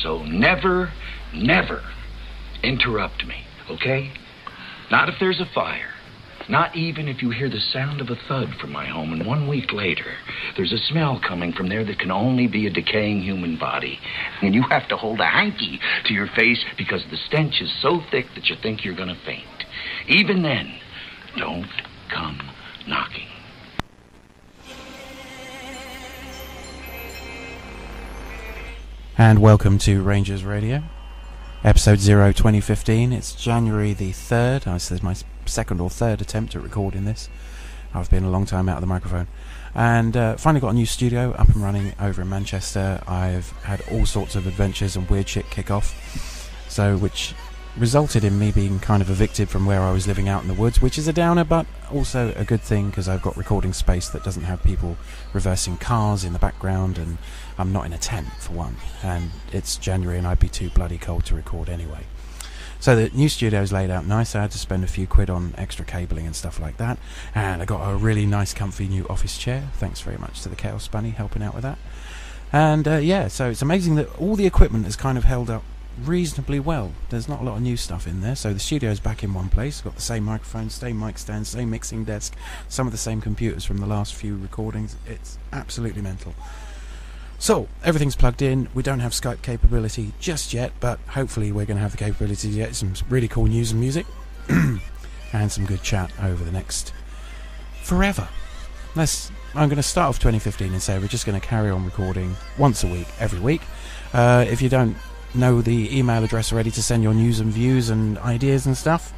So never, never interrupt me, okay? Not if there's a fire. Not even if you hear the sound of a thud from my home, and 1 week later, there's a smell coming from there that can only be a decaying human body. And you have to hold a hanky to your face because the stench is so thick that you think you're gonna faint. Even then, don't come knocking. And welcome to Rangers Radio, episode 0 2015. It's January the 3rd. This is my second or third attempt at recording this. I've been a long time out of the microphone. And finally got a new studio up and running over in Manchester. I've had all sorts of adventures and weird shit kick off. So, which resulted in me being kind of evicted from where I was living out in the woods, which is a downer, but also a good thing because I've got recording space that doesn't have people reversing cars in the background, and I'm not in a tent for one, and it's January and I'd be too bloody cold to record anyway. So the new studio's laid out nice. I had to spend a few quid on extra cabling and stuff like that, and I got a really nice comfy new office chair. Thanks very much to the Chaosbunny helping out with that. And yeah, so it's amazing that all the equipment has kind of held up reasonably well. There's not a lot of new stuff in there, so the studio's back in one place. Got the same microphone, same mic stand, same mixing desk, some of the same computers from the last few recordings. It's absolutely mental. So everything's plugged in. We don't have Skype capability just yet, but hopefully we're going to have the capability to get some really cool news and music and some good chat over the next forever. I'm going to start off 2015 and say we're just going to carry on recording once a week, every week. If you don't know the email address already to send your news and views and ideas and stuff,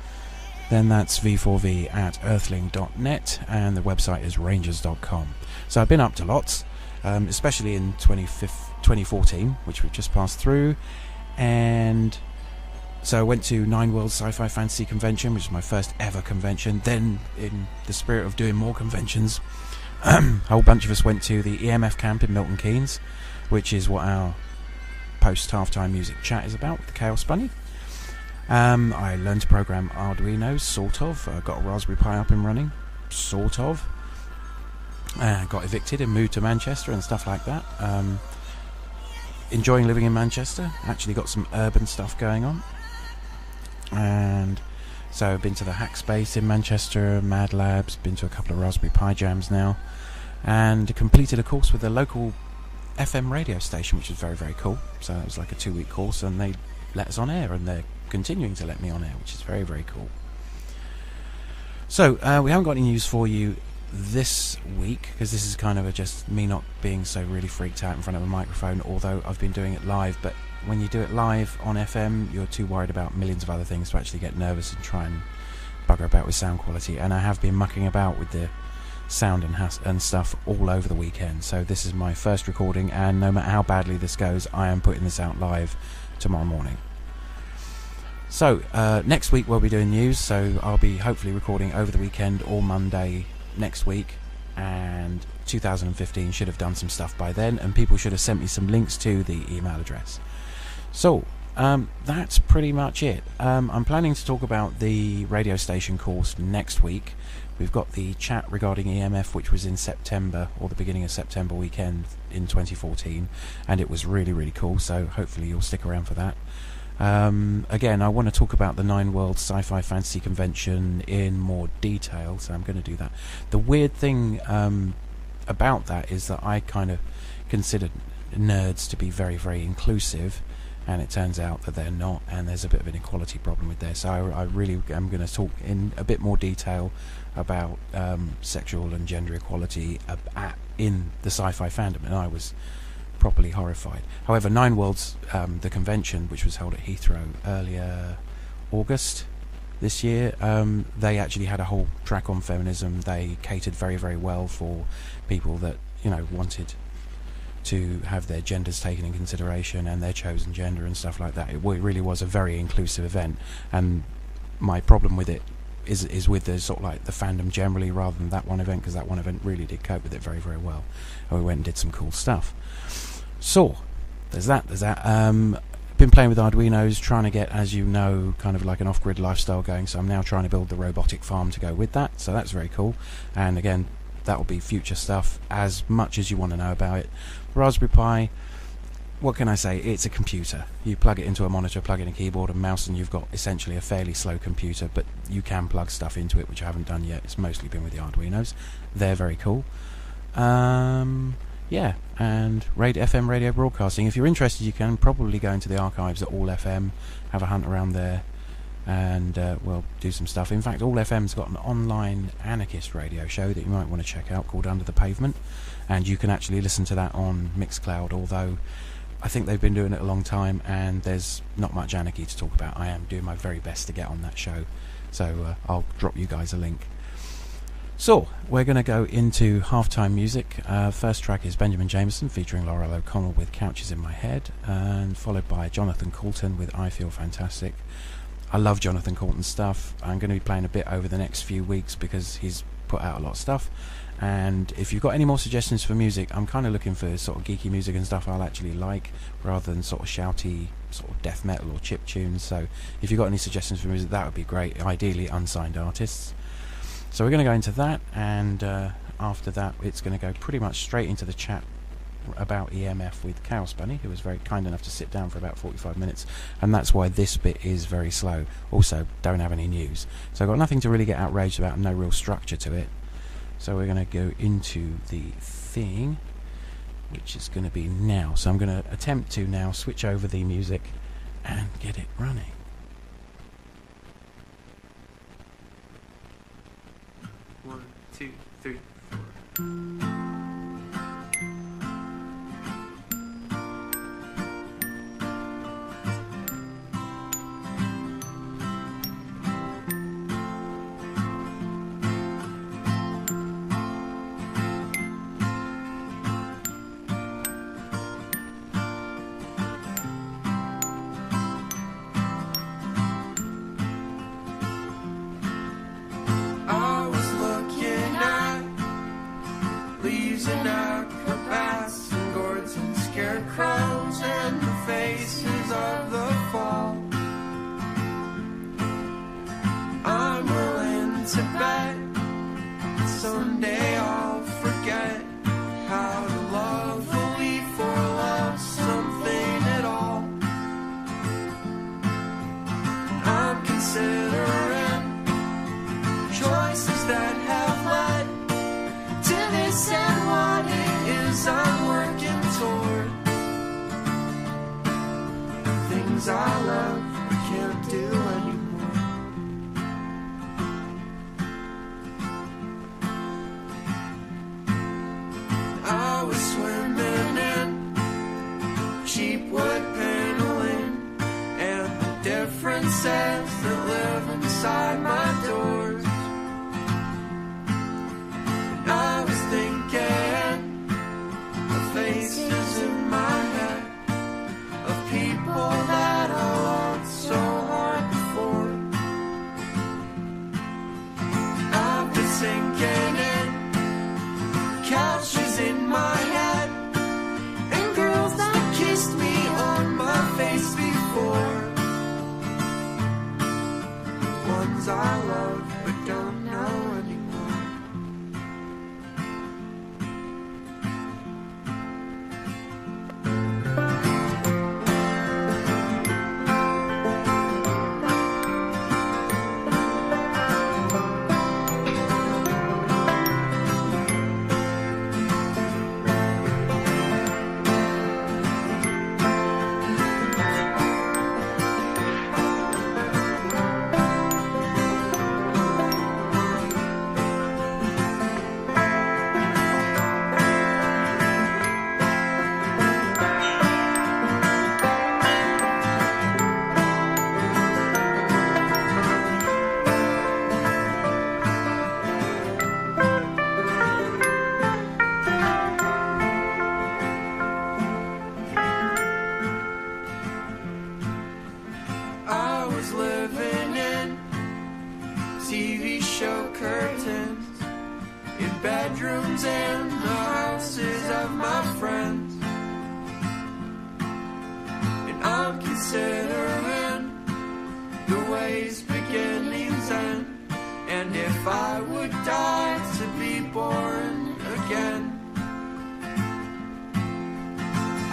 then that's v4v@earthling.net, and the website is rangers.com. So I've been up to lots, especially in 2014, which we've just passed through, and so I went to Nine Worlds Sci-Fi Fantasy Convention, which is my first ever convention. Then, in the spirit of doing more conventions, a whole bunch of us went to the EMF camp in Milton Keynes, which is what our post-halftime music chat is about with the Chaosbunny. I learned to program Arduinos, sort of. I got a Raspberry Pi up and running, sort of. Got evicted and moved to Manchester and stuff like that. Enjoying living in Manchester. Actually got some urban stuff going on. And so I've been to the Hackspace in Manchester, Mad Labs, been to a couple of Raspberry Pi jams now, and completed a course with a local FM radio station, which was very, very cool. So it was like a 2-week course, and they let us on air, and they're continuing to let me on air, which is very, very cool. So we haven't got any news for you this week, because this is kind of just me not being so really freaked out in front of a microphone, although I've been doing it live. But when you do it live on FM, you're too worried about millions of other things to actually get nervous and try and bugger about with sound quality. And I have been mucking about with the sound and stuff all over the weekend. So this is my first recording, and no matter how badly this goes, I am putting this out live tomorrow morning. So next week we'll be doing news, so I'll be hopefully recording over the weekend or Monday next week, and 2015 should have done some stuff by then, and people should have sent me some links to the email address. So that's pretty much it. I'm planning to talk about the radio station course next week. We've got the chat regarding EMF, which was in September, or the beginning of September weekend in 2014, and it was really, really cool, so hopefully you'll stick around for that. Again, I want to talk about the Nine Worlds Sci-Fi Fantasy Convention in more detail, so I'm going to do that. The weird thing about that is that I kind of considered nerds to be very, very inclusive, and it turns out that they're not, and there's a bit of an equality problem with there. So I really am going to talk in a bit more detail about sexual and gender equality in the sci-fi fandom, and I was properly horrified. However, Nine Worlds, the convention, which was held at Heathrow earlier August this year, they actually had a whole track on feminism. They catered very, very well for people that, you know, wanted to have their genders taken in consideration and their chosen gender and stuff like that. It really was a very inclusive event, and my problem with it is with the sort of like the fandom generally, rather than that one event, because that one event really did cope with it very, very well, and we went and did some cool stuff. So there's that. Been playing with Arduinos, trying to get, as you know, kind of like an off-grid lifestyle going, so I'm now trying to build the robotic farm to go with that, so that's very cool. And again, that will be future stuff, as much as you want to know about it. Raspberry Pi, what can I say? It's a computer. You plug it into a monitor, plug in a keyboard and mouse, and you've got essentially a fairly slow computer, but you can plug stuff into it, which I haven't done yet. It's mostly been with the Arduinos. They're very cool. Yeah, and FM radio broadcasting. If you're interested, you can probably go into the archives at All FM, have a hunt around there, and well, do some stuff. In fact, All FM's got an online anarchist radio show that you might want to check out called Under the Pavement, and you can actually listen to that on Mixcloud, although I think they've been doing it a long time and there's not much anarchy to talk about. I am doing my very best to get on that show, so I'll drop you guys a link. So, we're going to go into halftime music. First track is Benjamin Jameson featuring Laurel O'Connell with Couches in My Head, and followed by Jonathan Coulton with I Feel Fantastic. I love Jonathan Coulton's stuff. I'm going to be playing a bit over the next few weeks because he's put out a lot of stuff. And if you've got any more suggestions for music, I'm kind of looking for sort of geeky music and stuff I'll actually like, rather than sort of shouty sort of death metal or chip tunes. So if you've got any suggestions for music, that would be great. Ideally unsigned artists. So we're going to go into that, and after that it's going to go pretty much straight into the chat about EMF with Chaosbunny, who was very kind enough to sit down for about 45 minutes, and that's why this bit is very slow. Also, don't have any news, so I've got nothing to really get outraged about and no real structure to it. So we're going to go into the thing, which is going to be now. So I'm going to attempt to now switch over the music and get it running. One, two, three, four.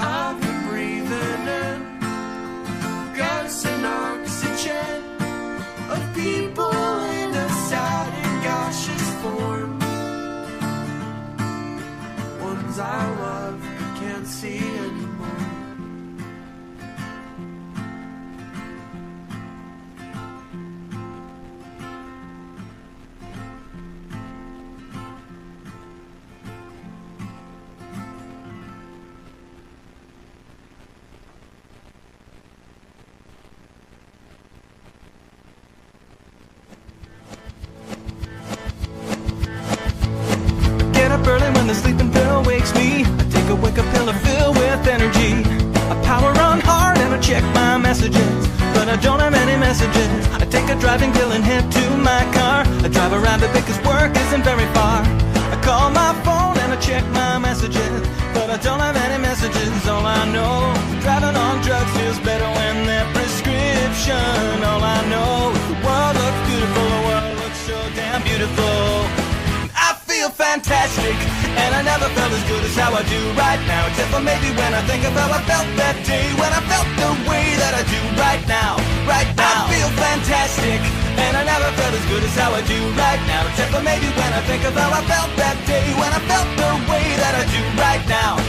I've been breathing I love can't see anymore. Early when the sleeping pill wakes me, I take a wake-up pill to fill with energy. I power on hard and I check my messages, but I don't have any messages. I take a driving pill and head to my car. I drive around it because work isn't very far. I call my phone and I check my messages, but I don't have any messages. All I know, driving on drugs feels better when they're prescription. All I know is the world looks beautiful, the world looks so damn beautiful. Fantastic, and I never felt as good as how I do right now, except for maybe when I think of how I felt that day, when I felt the way that I do right now. I feel fantastic, and I never felt as good as how I do right now, except for maybe when I think of how I felt that day, when I felt the way that I do right now.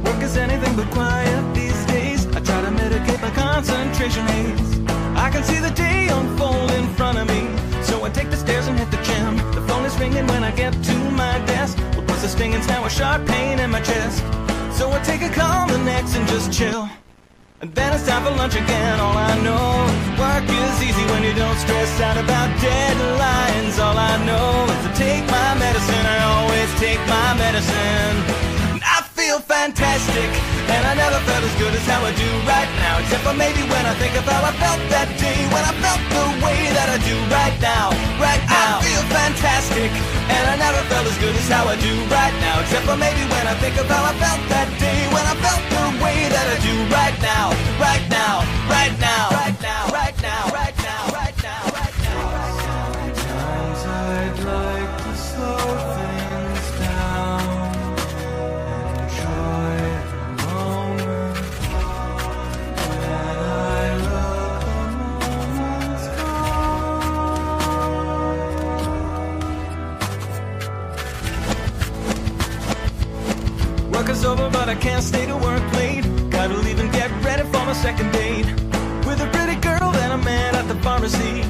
Work is anything but quiet these days. I try to mitigate my concentration haze. I can see the day unfold in front of me, so I take the stairs and hit the gym. The phone is ringing when I get to my desk. What was the stinging's now a sharp pain in my chest. So I take a call the next and just chill, and then it's time for lunch again. All I know is work is easy when you don't stress out about deadlines. All I know is to take my medicine. I always take my medicine. I feel fantastic, and I never felt as good as how I do right now, except for maybe when I think of how I felt that day, when I felt the way that I do right now. I feel fantastic, and I never felt as good as how I do right now, except for maybe when I think of how I felt that day, when I felt the way that I do right now. Sometimes I'd like to slow things down, enjoy the moment. When I look, the moment's gone. Work is over, but I can't stay to work late. Gotta leave and get ready for my second date with a pretty girl that I met at the pharmacy.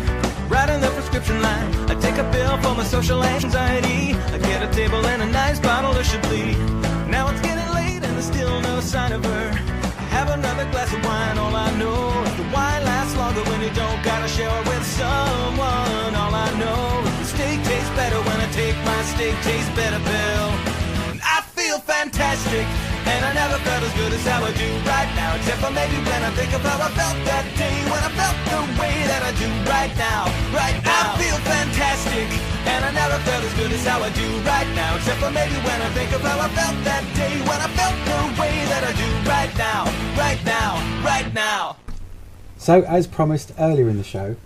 Writing the prescription line, I take a pill for my social anxiety. I get a table and a nice bottle of Chablis. Now it's getting late and there's still no sign of her. I have another glass of wine. All I know is the wine lasts longer when you don't gotta share it with someone. All I know is the steak tastes better when I take my steak tastes better pill. I feel fantastic, and I never felt as good as how I do right now, except for maybe when I think of how I felt that day, when I felt the way that I do right now. I feel fantastic, and I never felt as good as how I do right now, except for maybe when I think of how I felt that day, when I felt the way that I do right now. So, as promised earlier in the show,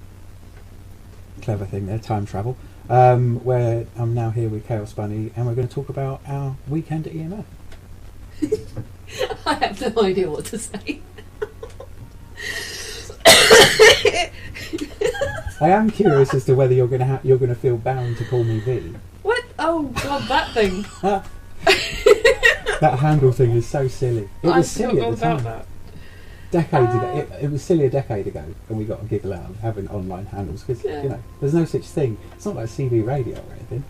clever thing there, time travel, where I'm now here with Chaosbunny, and we're going to talk about our weekend at EMF. I have no idea what to say. I am curious as to whether you're going to feel bound to call me V. What? Oh God, that thing. That handle thing is so silly. It was silly at the time. That. Decades ago, it was silly a decade ago, and we got a giggle out of having online handles because you know there's no such thing. It's not like CB radio or anything.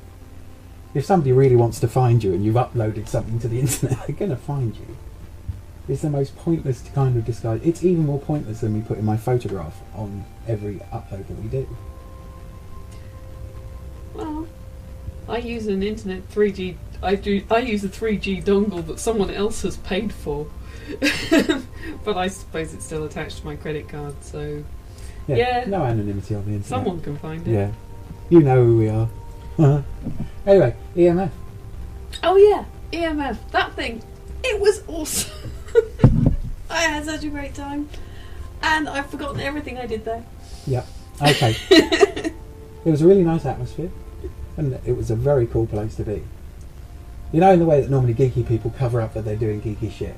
If somebody really wants to find you and you've uploaded something to the internet, they're going to find you. It's the most pointless kind of disguise. It's even more pointless than me putting my photograph on every upload that we do. Well, I use an internet 3G. I use a 3G dongle that someone else has paid for, but I suppose it's still attached to my credit card. So yeah, no anonymity on the internet. Someone can find it. Yeah, you know who we are. Anyway, EMF. Oh yeah, EMF. That thing. It was awesome. I had such a great time, and I've forgotten everything I did there. Yeah. Okay. It was a really nice atmosphere, and it was a very cool place to be. You know, in the way that normally geeky people cover up that they're doing geeky shit.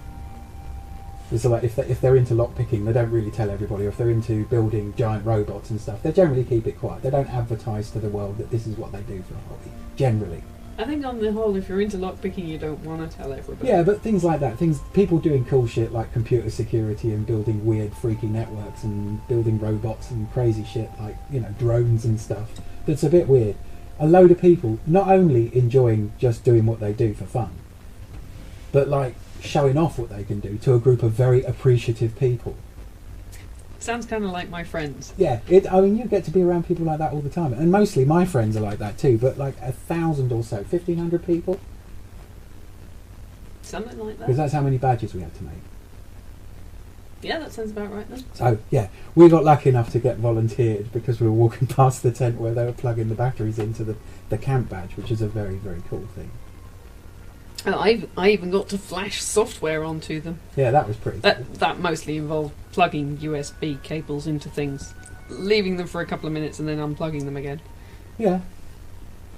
So like if they're into lockpicking, they don't really tell everybody. Or if they're into building giant robots and stuff, they generally keep it quiet. They don't advertise to the world that this is what they do for a hobby, generally. I think on the whole, if you're into lockpicking, you don't want to tell everybody. Yeah, but things like that, people doing cool shit like computer security and building weird, freaky networks and building robots and crazy shit like, you know, drones and stuff. That's a bit weird. A load of people not only enjoying just doing what they do for fun, but like showing off what they can do to a group of very appreciative people. Sounds kind of like my friends. Yeah, I mean, you get to be around people like that all the time, and mostly my friends are like that too. But like 1,000 or so, 1,500 people, something like that. Because that's how many badges we had to make. Yeah, that sounds about right then. So yeah, we got lucky enough to get volunteered because we were walking past the tent where they were plugging the batteries into the camp badge, which is a very, very cool thing. I even got to flash software onto them. Yeah, that was pretty cool. That mostly involved plugging USB cables into things, leaving them for a couple of minutes and then unplugging them again. Yeah.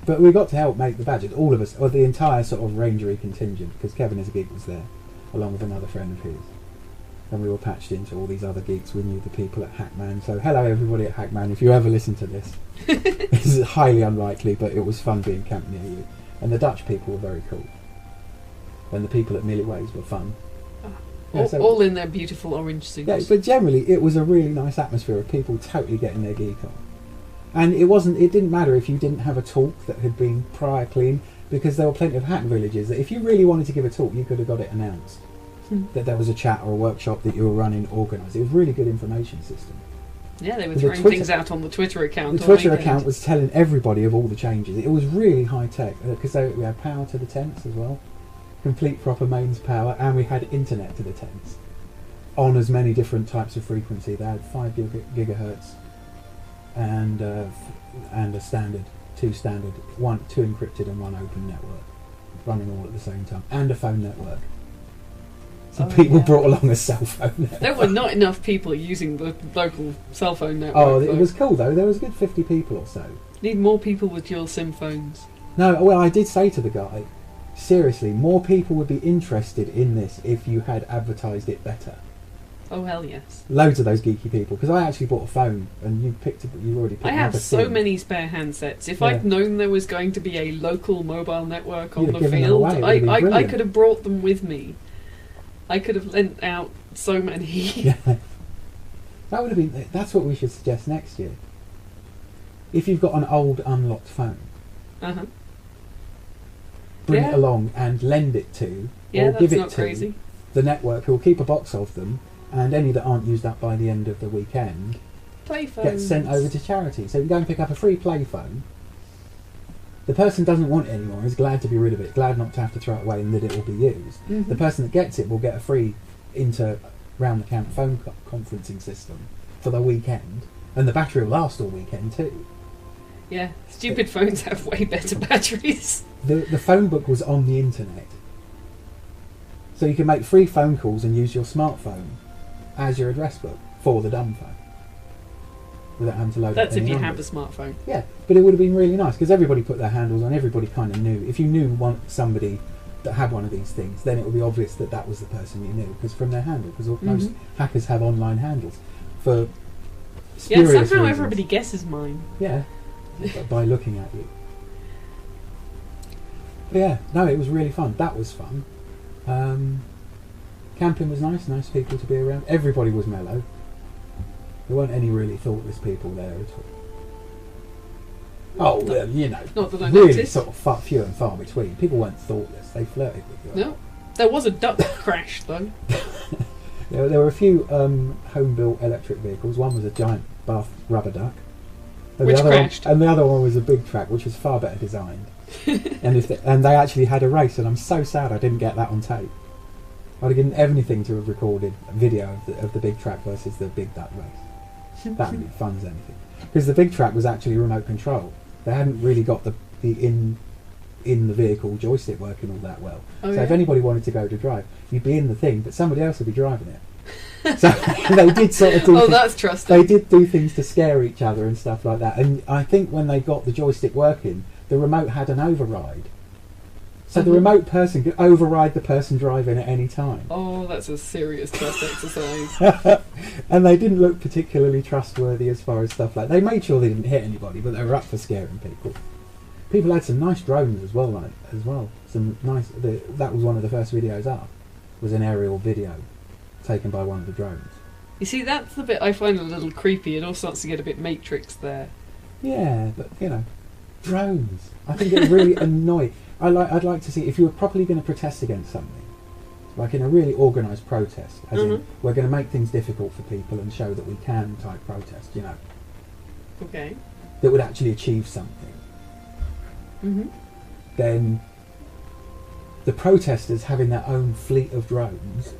But we got to help make the badges, all of us, or the entire sort of rangery contingent, because Kevin as a geek was there, along with another friend of his. And we were patched into all these other geeks. We knew the people at Hackman. So hello everybody at Hackman, if you ever listen to this. This is highly unlikely, but it was fun being camped near you. And the Dutch people were very cool. And the people at Milliways were fun. Yeah, all in their beautiful orange suits. Yeah, but generally it was a really nice atmosphere of people totally getting their geek on. And it didn't matter if you didn't have a talk that had been prior clean, because there were plenty of hack villages that if you really wanted to give a talk, you could have got it announced. That there was a chat or a workshop that you were running, organised. It was a really good information system. Yeah, they were throwing things out on the Twitter account. The Twitter account was telling everybody of all the changes. It was really high tech, because we had power to the tents as well. Complete proper mains power, and we had internet to the tents on as many different types of frequency. They had 5 gigahertz and a standard, two standard, two encrypted and one open network, running all at the same time, and a phone network. So people brought along a cell phone network. There were not enough people using the local cell phone network. Oh, it was cool though. There was a good 50 people or so. Need more people with dual SIM phones. No, well, I did say to the guy, seriously, more people would be interested in this if you had advertised it better. Oh hell yes! Loads of those geeky people, because I actually bought a phone, and you already picked. I have so many spare handsets. If I'd known there was going to be a local mobile network on the field, I could have brought them with me. I could have lent out so many. Yeah. That would have been. That's what we should suggest next year. If you've got an old unlocked phone, bring it along and lend it to, or give it to the network, who will keep a box of them, and any that aren't used up by the end of the weekend get sent over to charity. So you can go and pick up a free play phone. The person doesn't want it anymore, is glad to be rid of it, glad not to have to throw it away and that it will be used. The person that gets it will get a free round the camp phone conferencing system for the weekend, and the battery will last all weekend too. Yeah, stupid phones have way better batteries. The phone book was on the internet, so you can make free phone calls and use your smartphone as your address book for the dumb phone without having to load up That's any if you numbers. have a smartphone. Yeah, but it would have been really nice because everybody put their handles on. Everybody kind of knew. If you knew somebody that had one of these things, then it would be obvious that that was the person you knew, because from their handle. Because most hackers have online handles for spurious somehow reasons. everybody guesses mine. Yeah, by looking at you. But yeah, no, it was really fun. That was fun. Camping was nice people to be around. Everybody was mellow. There weren't any really thoughtless people there at all. Oh, well, you know, not that I really noticed. sort of few and far between. People weren't thoughtless. They flirted with you. No, there was a duck crash though. There were a few home-built electric vehicles. One was a giant Bath rubber duck. And Which the other crashed. and the other one was a big track, which was far better designed. and they actually had a race, and I'm so sad I didn't get that on tape. I'd have given anything to have recorded a video of the big track versus the big duck race. That would be fun as anything. Because the big track was actually remote control. They hadn't really got the in the vehicle joystick working all that well. Oh, so if anybody wanted to go to drive, you'd be in the thing, but somebody else would be driving it. So they did sort of do that's trusting. They did do things to scare each other and stuff like that. And I think when they got the joystick working, the remote had an override. So the remote person could override the person driving at any time. Oh, that's a serious trust exercise. And they didn't look particularly trustworthy as far as stuff like... They made sure they didn't hit anybody, but they were up for scaring people. People had some nice drones as well, Some nice... that was one of the first videos up, was an aerial video taken by one of the drones. You see, that's the bit I find a little creepy. It all starts to get a bit Matrix there. Yeah, but, you know, drones. I think it really annoying. I'd like to see, if you were properly going to protest against something, like in a really organised protest, as in, we're going to make things difficult for people and show that we can type protest, you know. Okay. That would actually achieve something. Then the protesters having their own fleet of drones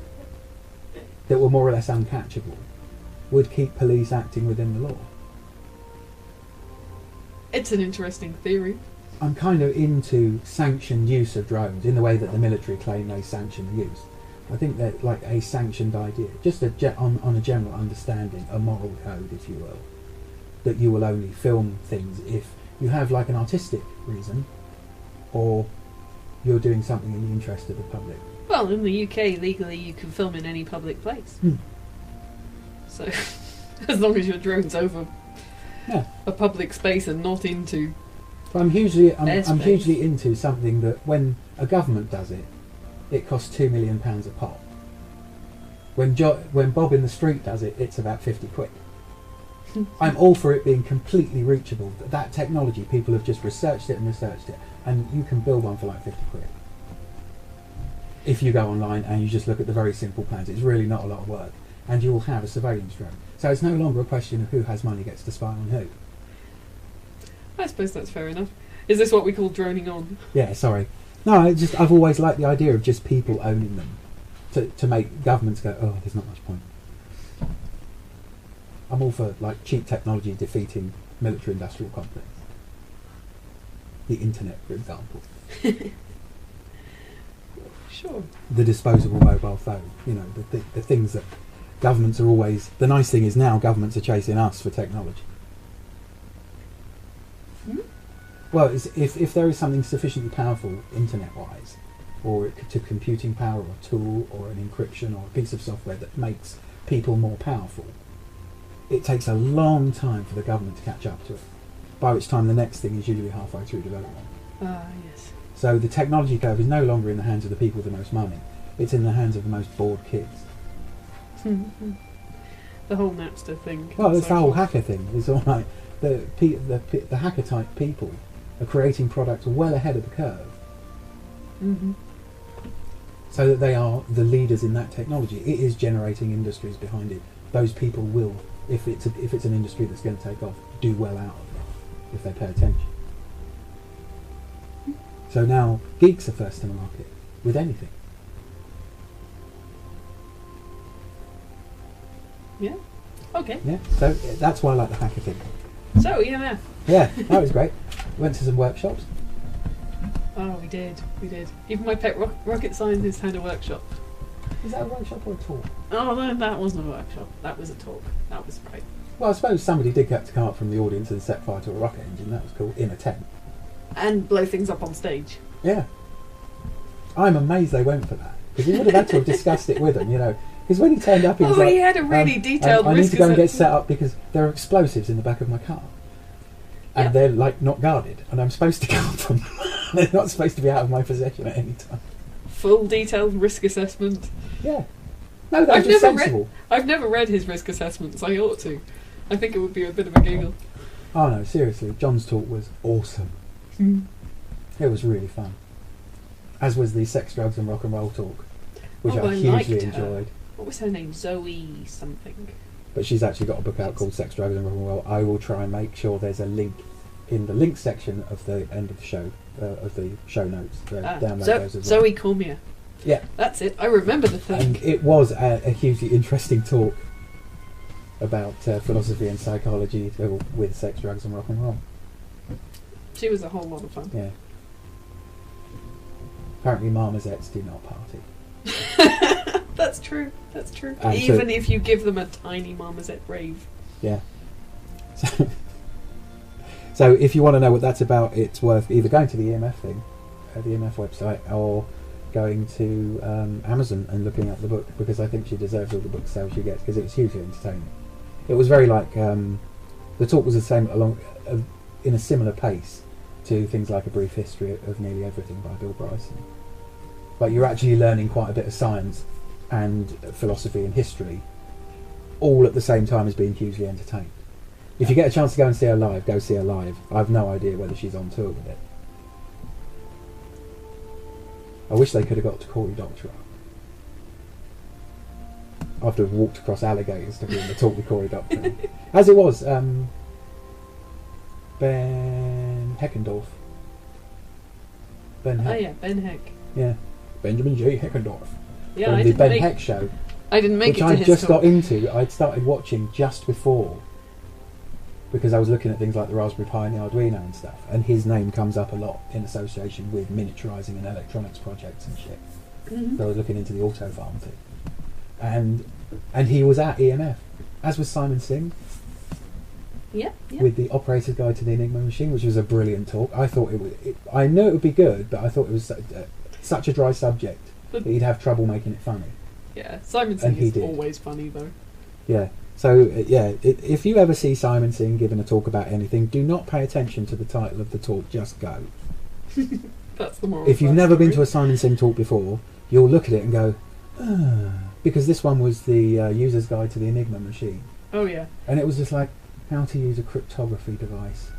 that were more or less uncatchable would keep police acting within the law. It's an interesting theory. I'm kind of into sanctioned use of drones in the way that the military claim they sanction the use. I think that like a sanctioned idea, just on a general understanding, a moral code, if you will, that you will only film things if you have like an artistic reason or you're doing something in the interest of the public. Well, in the UK, legally you can film in any public place. So, as long as your drone's over a public space and not into... I'm hugely into something that when a government does it, it costs £2 million a pop. When Bob in the street does it, it's about 50 quid. I'm all for it being completely reachable. That technology, people have just researched it, and you can build one for like 50 quid. If you go online and you just look at the very simple plans, it's really not a lot of work, and you will have a surveillance drone. So it's no longer a question of who has money gets to spy on who. I suppose that's fair enough. Is this what we call droning on? Yeah, sorry. No, I've always liked the idea of just people owning them to make governments go, oh, there's not much point. I'm all for like cheap technology defeating military-industrial complex. The internet, for example. Sure. The disposable mobile phone. You know, the things that governments are always... The nice thing is now governments are chasing us for technology. Well, if there is something sufficiently powerful internet-wise, or to computing power, or a tool, or an encryption, or a piece of software that makes people more powerful, it takes a long time for the government to catch up to it, by which time the next thing is usually halfway through development. Yes. So the technology curve is no longer in the hands of the people with the most money, it's in the hands of the most bored kids. The whole Napster thing. Well, it's the whole hacker thing. It's all like the hacker type people are creating products well ahead of the curve, so that they are the leaders in that technology. It is generating industries behind it. Those people will, if it's an industry that's going to take off, do well out of it if they pay attention. So now geeks are first to market with anything. Yeah. Okay. Yeah. So that's why I like the hacker thing. So EMF. Yeah, that was great. Went to some workshops. Oh, we did. Even my pet rocket scientist had a workshop. Is that a workshop or a talk? Oh, no, that wasn't a workshop. That was a talk. That was right. Well, I suppose somebody did get to come up from the audience and set fire to a rocket engine. That was cool. In a tent. And blow things up on stage. Yeah. I'm amazed they went for that. Because we would have had to have discussed it with them, you know. Because when he turned up, he was like... he had a really detailed I risk need to go and assessment. get set up because there are explosives in the back of my car. And they're, like, not guarded. And I'm supposed to guard them. They're not supposed to be out of my possession at any time. Full detailed risk assessment. Yeah. No, that's just sensible. I've never read his risk assessments. I ought to. I think it would be a bit of a giggle. Oh, no, seriously. John's talk was awesome. It was really fun. As was the sex, drugs and rock and roll talk, which I hugely enjoyed. What was her name? Zoe something. But she's actually got a book out called Sex, Drugs and Rock and Roll. I will try and make sure there's a link in the link section of the end of the show, of the show notes. Download those as well. Zoe Cormier. Yeah. That's it. I remember the thing. And it was a hugely interesting talk about philosophy and psychology with sex, drugs and rock and roll. She was a whole lot of fun. Yeah. Apparently marmosets do not party. That's true. That's true. And even if you give them a tiny marmoset rave. Yeah. So if you want to know what that's about, it's worth either going to the EMF thing, at the EMF website or going to Amazon and looking up the book, because I think she deserves all the book sales she gets, because it was hugely entertaining. It was very like the talk was the same in a similar pace to things like A Brief History of Nearly Everything by Bill Bryson. But you're actually learning quite a bit of science and philosophy and history all at the same time as being hugely entertained. If you get a chance to go and see her live, go see her live. I have no idea whether she's on tour with it. I wish they could have got to Cory Doctorow after I've walked across alligators to be in the talk with Cory Doctorow. As it was, Ben Heckendorf. Ben Heck. Oh yeah, Ben Heck. Yeah, Benjamin J. Heckendorf. Yeah, from the Ben Heck show. I didn't make which it to I his just talk. got into. I'd started watching just before, because I was looking at things like the Raspberry Pi and the Arduino and stuff, and his name comes up a lot in association with miniaturising and electronics projects and shit. Mm-hmm. So I was looking into the Auto Farm thing, and he was at EMF, as was Simon Singh, Yeah. with the Operator's Guide to the Enigma Machine, which was a brilliant talk. I thought I knew it would be good, but I thought it was such a dry subject that he'd have trouble making it funny. Yeah, Simon Singh is always funny though. Yeah. So if you ever see Simon Singh giving a talk about anything, do not pay attention to the title of the talk. Just go. That's the moral. If you've never been to a Simon Singh talk before, you'll look at it and go, because this one was the user's guide to the Enigma machine. Oh yeah. And it was just like how to use a cryptography device.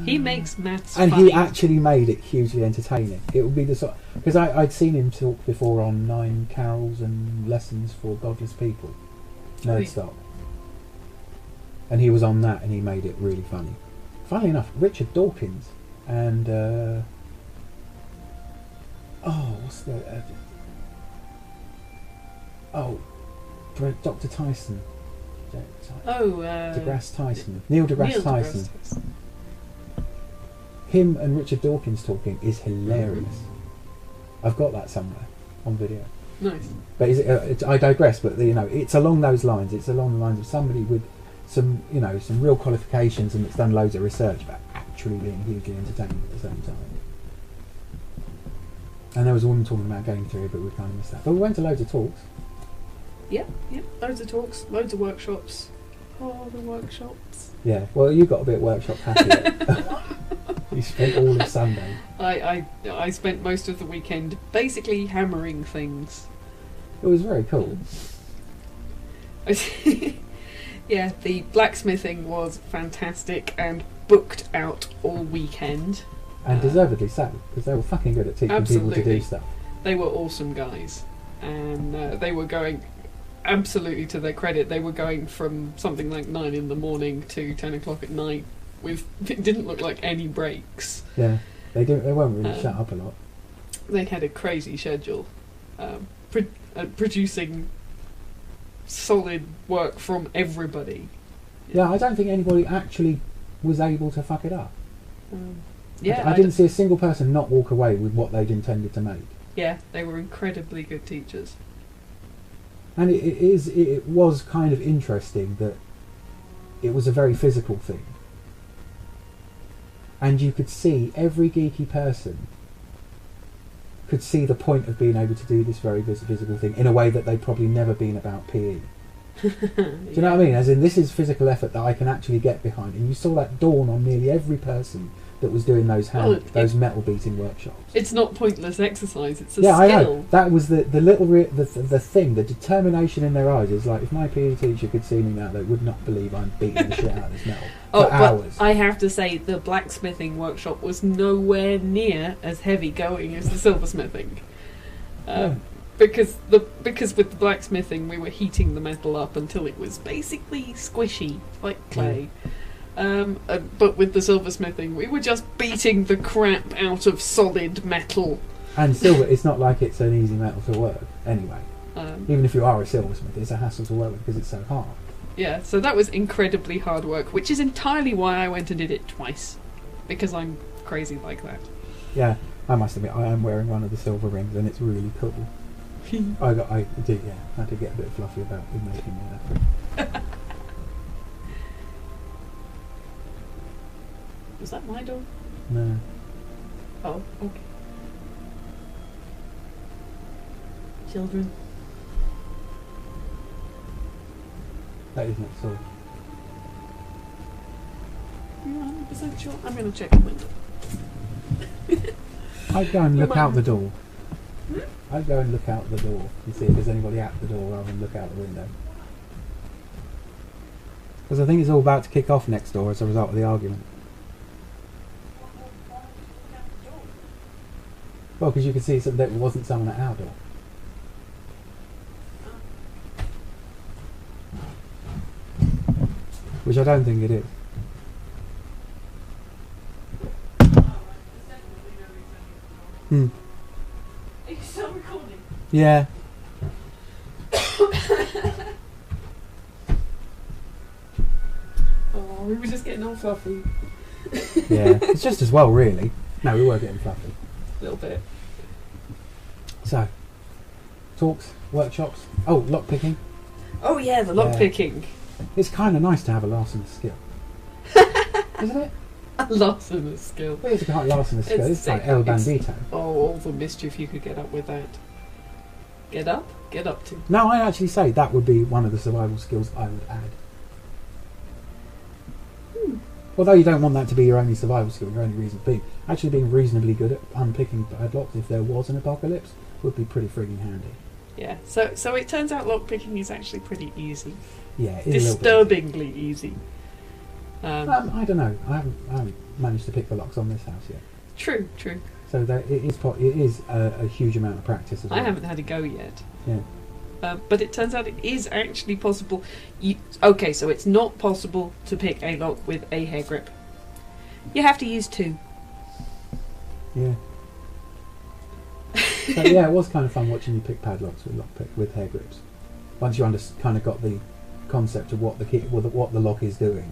He makes maths and funny. he actually made it hugely entertaining. It would be the sort, because I'd seen him talk before on 9 carols and lessons for godless people, Nerdstop, and he was on that and he made it really funny. Funnily enough, Richard Dawkins and what's the Dr. Tyson. deGrasse Tyson. Neil deGrasse Tyson. Him and Richard Dawkins talking is hilarious. I've got that somewhere on video. Nice. But I digress. But it's along those lines. It's along the lines of somebody with some real qualifications and that's done loads of research, but actually being hugely entertaining at the same time. And there was a woman talking about game theory, but we kind of missed that. But we went to loads of talks. Yep. Loads of talks, loads of workshops. Oh, the workshops. Yeah. Well, you got a bit workshop happy. You spent all of Sunday. I spent most of the weekend basically hammering things. It was very cool. Yeah, the blacksmithing was fantastic and booked out all weekend. And deservedly so, because they were fucking good at teaching people to do stuff. They were awesome guys, and they were going, absolutely to their credit, they were going from something like 9 in the morning to 10 o'clock at night. It didn't look like any breaks. Yeah, they weren't really shut up a lot. They had a crazy schedule, producing solid work from everybody. Yeah, I don't think anybody actually was able to fuck it up. Yeah, I didn't see a single person not walk away with what they'd intended to make. Yeah, they were incredibly good teachers. And it was kind of interesting that it was a very physical thing. And you could see every geeky person could see the point of being able to do this very physical thing in a way that they'd probably never been about PE. Do you know what I mean? As in, this is physical effort that I can actually get behind. And you saw that dawn on nearly every person that was doing those metal beating workshops. It's not pointless exercise, it's a skill. I know. That was the thing, the determination in their eyes is like, if my PE teacher could see me now, they would not believe I'm beating the shit out of this metal for hours. But I have to say, the blacksmithing workshop was nowhere near as heavy going as the silversmithing. Because with the blacksmithing we were heating the metal up until it was basically squishy, like clay. But with the silversmithing we were just beating the crap out of solid metal. And silver, it's not like it's an easy metal to work anyway. Even if you are a silversmith, it's a hassle to work with because it's so hard. Yeah, so that was incredibly hard work, which is entirely why I went and did it twice. Because I'm crazy like that. Yeah, I must admit, I am wearing one of the silver rings and it's really cool. I did get a bit fluffy about making me that. Was that my door? No. Oh, okay. Children. That is next door. You're 100% sure? I'm going to check the window. I'd go and look out the door. I'd go and look out the door and see if there's anybody at the door rather than look out the window. Because I think it's all about to kick off next door as a result of the argument. Well, because you could see that there wasn't someone at our door. Which I don't think it is. Hmm. Are you still recording? Yeah. Oh, we were just getting all fluffy. Yeah, it's just as well, really. No, we were getting fluffy. A little bit. So, talks, workshops. Oh, lockpicking. Oh yeah, the lock picking. It's kind of nice to have a larcenous skill. Isn't it? A larcenous skill. Well, it's a larcenous skill. It's like El Bandito. Oh, all the mischief you could get up with that. Get up? Get up to. No, I'd actually say that would be one of the survival skills I would add. Although you don't want that to be your only survival skill, your only reason being. Actually being reasonably good at unpicking padlocks if there was an apocalypse would be pretty frigging handy. Yeah, so it turns out lockpicking is actually pretty easy. Yeah, it is disturbingly easy. I don't know. I haven't managed to pick the locks on this house yet. True. So that it is a huge amount of practice as well. I haven't had a go yet. Yeah. But it turns out it is actually possible. Okay, so it's not possible to pick a lock with a hair grip. You have to use two. Yeah. So yeah, it was kind of fun watching you pick padlocks with hair grips. Once you kind of got the concept of what the lock is doing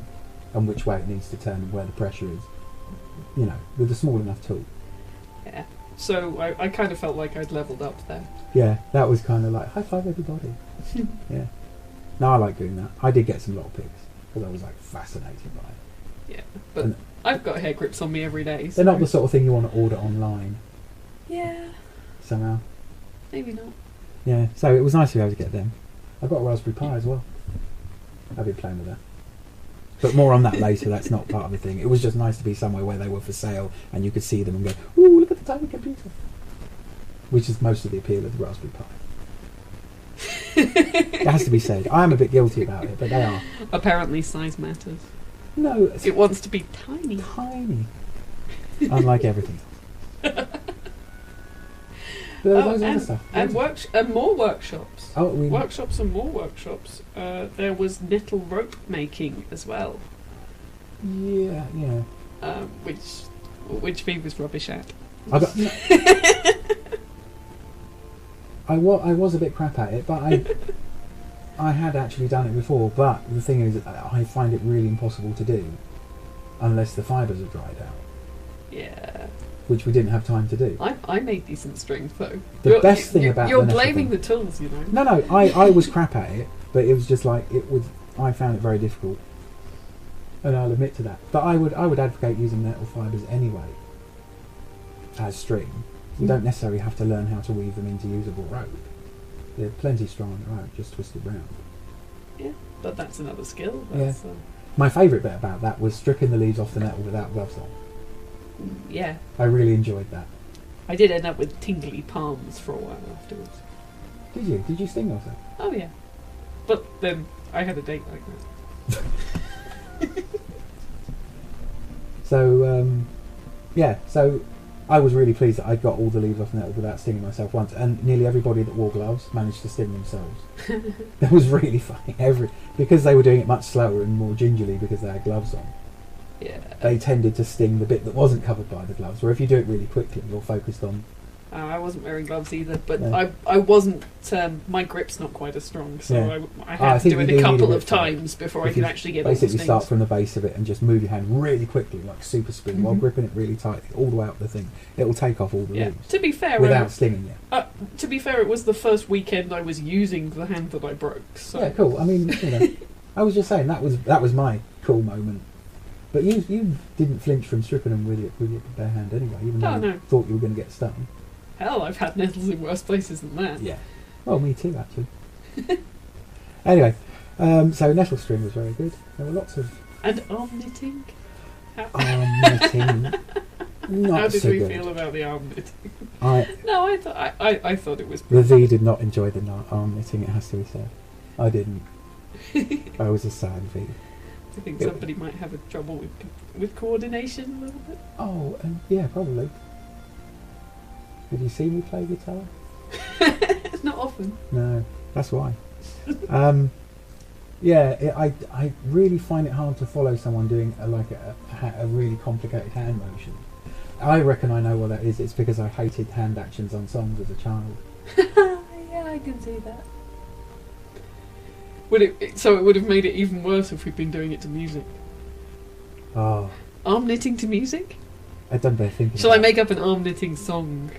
and which way it needs to turn and where the pressure is, you know, with a small enough tool. Yeah. So I kind of felt like I'd leveled up there. Yeah, that was kind of like high five everybody. Yeah. No, I like doing that. I did get some lock picks because I was like fascinated by it. Yeah, but I've got hair grips on me every day. So they're not the sort of thing you want to order online. Yeah. Somehow. Maybe not. Yeah, so it was nice to be able to get them. I've got a Raspberry Pi as well. I've been playing with that. But more on that later, that's not part of the thing. It was just nice to be somewhere where they were for sale and you could see them and go, ooh, look at the tiny computer. Which is most of the appeal of the Raspberry Pi. It has to be said. I am a bit guilty about it, but they are. Apparently size matters. No. It wants to be tiny. Tiny. Unlike everything else. And more workshops. Oh, workshops and more workshops. There was knittle rope making as well. Yeah. Which Viv was rubbish at. I was a bit crap at it, but I had actually done it before. But the thing is, I find it really impossible to do unless the fibres are dried out. Yeah. Which we didn't have time to do. I made decent strings though. The best thing about you're blaming the tools, you know. No, I was crap at it, but it was just like I found it very difficult, and I'll admit to that. But I would advocate using metal fibres anyway as string. You don't necessarily have to learn how to weave them into usable rope. They're plenty strong on their own, just twisted round. Yeah, but that's another skill. My favourite bit about that was stripping the leaves off the nettle without gloves on. Yeah. I really enjoyed that. I did end up with tingly palms for a while afterwards. Did you? Did you sting yourself? Oh yeah. But then I had a date like that. So I was really pleased that I got all the leaves off the nettle without stinging myself once, and nearly everybody that wore gloves managed to sting themselves. That was really funny. Because they were doing it much slower and more gingerly because they had gloves on. Yeah. They tended to sting the bit that wasn't covered by the gloves, where if you do it really quickly, you're focused on... I wasn't wearing gloves either, but No. I wasn't... my grip's not quite as strong, so Yeah. I had to do it a couple of times before I could actually get all the basically stings. start from the base of it and just move your hand really quickly, like super speed, while gripping it really tightly, all the way up the thing. It will take off all the leaves. To be fair... without stinging you. To be fair, it was the first weekend I was using the hand that I broke, so... Yeah, cool. I mean, I was just saying, that was my cool moment But you didn't flinch from stripping them with your bare hand anyway, even though you thought you were going to get stung. Hell, I've had nettles in worse places than that. Yeah. Well, me too, actually. Anyway, so nettle string was very good. There were lots of... And arm knitting? Arm knitting. Not How did so we good. feel about the arm knitting? No, I thought it was... The V did not enjoy the arm knitting, it has to be said. I didn't. I was a sad V. I think somebody might have a trouble with coordination a little bit. Oh, yeah, probably. Did you see me play guitar? Not often. No, that's why. I really find it hard to follow someone doing a really complicated hand motion. I reckon I know what that is. It's because I hated hand actions on songs as a child. Yeah, I can see that. So it would have made it even worse if we'd been doing it to music. Oh. Arm knitting to music? I don't dare think. Shall I make up an arm knitting song?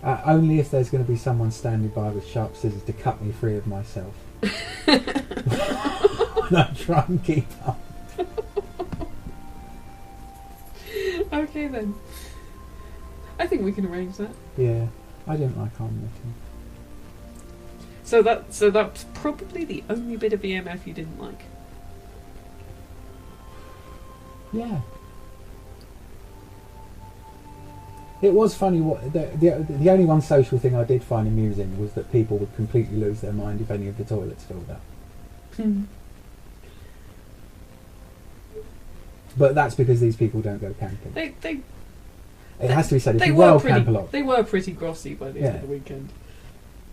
Only if there's going to be someone standing by with sharp scissors to cut me free of myself. And I try and keep up. Okay then. I think we can arrange that. Yeah, I don't like arm knitting. So that's probably the only bit of EMF you didn't like. Yeah. It was funny. What the only one social thing I did find amusing was that people would completely lose their mind if any of the toilets filled up. But that's because these people don't go camping. It has to be said. If you camp a lot, they were pretty grossy by the end of the weekend.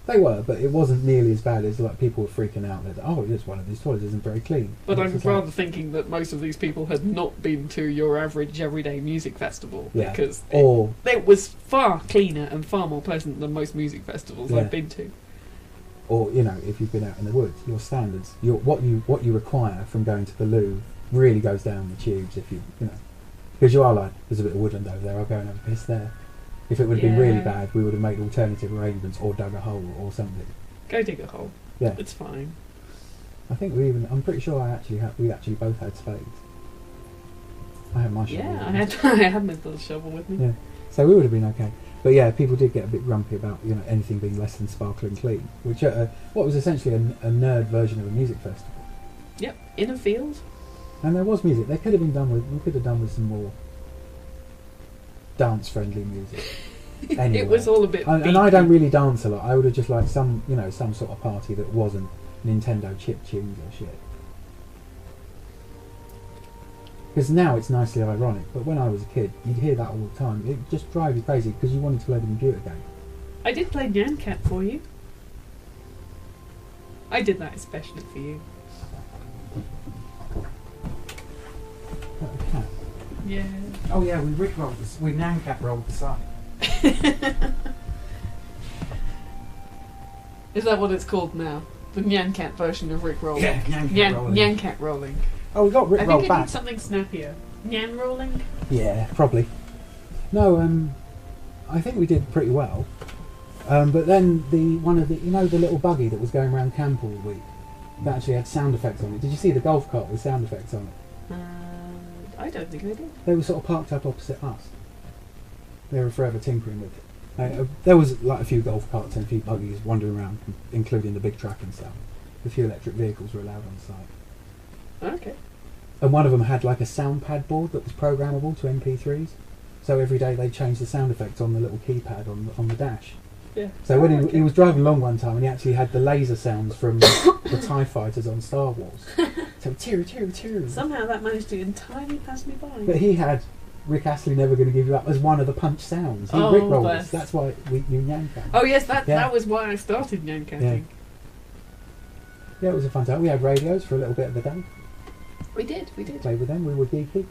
They were, but it wasn't nearly as bad as people were freaking out that it's one of these toilets isn't very clean. But I'm rather thinking that most of these people had not been to your average everyday music festival because it was far cleaner and far more pleasant than most music festivals I've been to. Or if you've been out in the woods, your standards, what you require from going to the loo really goes down the tubes if because you are like, there's a bit of woodland over there, I'll go and have a piss there. If it would have been really bad, we would have made alternative arrangements or dug a hole or something. Go dig a hole. Yeah, it's fine. I think I'm pretty sure we actually both had spades. I had my shovel. Yeah, I had my little shovel with me. Yeah, so we would have been okay. But yeah, people did get a bit grumpy about anything being less than sparkling clean, which what was essentially a nerd version of a music festival. Yep, in a field. And there was music. They could have been done with. We could have done with some more dance-friendly music. Anyway. It was all a bit. And I don't really dance a lot. I would have just liked some sort of party that wasn't Nintendo chip tunes or shit. Because now it's nicely ironic, but when I was a kid, you'd hear that all the time. It just drive you crazy because you wanted to play the computer game. I did play Nyan Cat for you. I did that especially for you. What, a cat? Yeah. Oh yeah, we rickrolled this. We Nyan Cat rolled the side. Is that what it's called now? The Nyan Cat version of Rick rolling? Yeah, Nyan Cat rolling. Oh, we got Rick rolled back. I think it needs something snappier. Nyan rolling? Yeah, probably. No, I think we did pretty well. But then the little buggy that was going around camp all week, that actually had sound effects on it. Did you see the golf cart with sound effects on it? I don't think I did. They were sort of parked up opposite us. They were forever tinkering with it. There was like a few golf carts and a few buggies wandering around, including the big truck and stuff. A few electric vehicles were allowed on site. Okay. And one of them had like a sound pad board that was programmable to MP3s. So every day they changed the sound effects on the little keypad on the dash. Yeah. So when he was driving along one time and he actually had the laser sounds from the TIE fighters on Star Wars. So tear. Somehow that managed to entirely pass me by. But he had Rick Astley Never Gonna Give You Up as one of the punch sounds. He rickrolled us. That's why we knew Nyan Cat. Oh yes, that was why I started Nyan Catting. Yeah, it was a fun time. We had radios for a little bit of the day. We did. Played with them, we were geeky.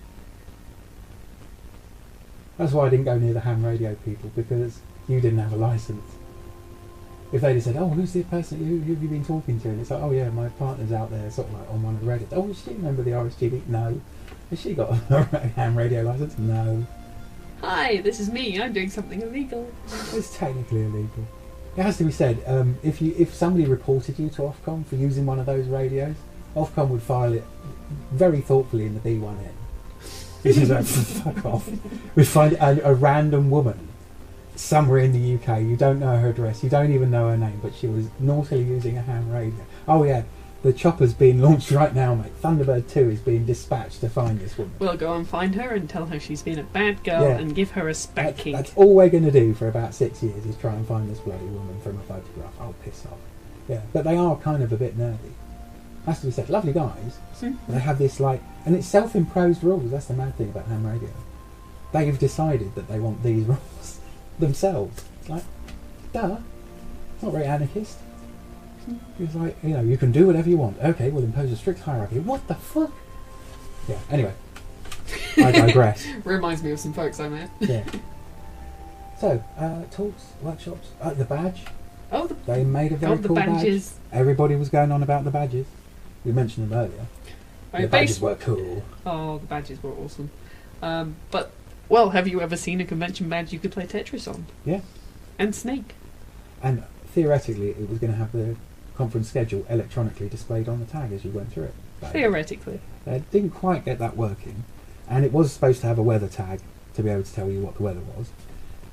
That's why I didn't go near the ham radio people, because you didn't have a licence. If they'd have said, oh, who's the person, who have you been talking to? And it's like, oh yeah, my partner's out there, sort of like on one of the radios. Oh, does she remember the RSGB? No. Has she got a ham radio licence? No. Hi, this is me, I'm doing something illegal. It's technically illegal. It has to be said, if somebody reported you to Ofcom for using one of those radios, Ofcom would file it very thoughtfully in the B1N. This is like, fuck off. We find a random woman somewhere in the UK. You don't know her address. You don't even know her name, but she was naughtily using a ham radio. Oh yeah, the chopper's being launched right now, mate. Thunderbird 2 is being dispatched to find this woman. We'll go and find her and tell her she's been a bad girl and give her a spanking. That's all we're going to do for about 6 years is try and find this bloody woman from a photograph. Oh, piss off. Yeah, but they are kind of a bit nerdy. Has to be said. Lovely guys. But they have this like, and it's self-imposed rules. That's the mad thing about ham radio. They've decided that they want these rules themselves. It's like, duh. It's not very anarchist. It's like, you know, you can do whatever you want. Okay, we'll impose a strict hierarchy. What the fuck? Yeah, anyway. I digress. Reminds me of some folks I met. Yeah. So, talks, workshops, the badge. Oh, they made a very cool badges. Badge. Everybody was going on about the badges. We mentioned them earlier. The badges were cool. Oh, the badges were awesome. But, well, have you ever seen a convention badge you could play Tetris on? Yeah. And Snake. And theoretically, it was going to have the conference schedule electronically displayed on the tag as you went through it. Theoretically. They didn't quite get that working. And it was supposed to have a weather tag to be able to tell you what the weather was.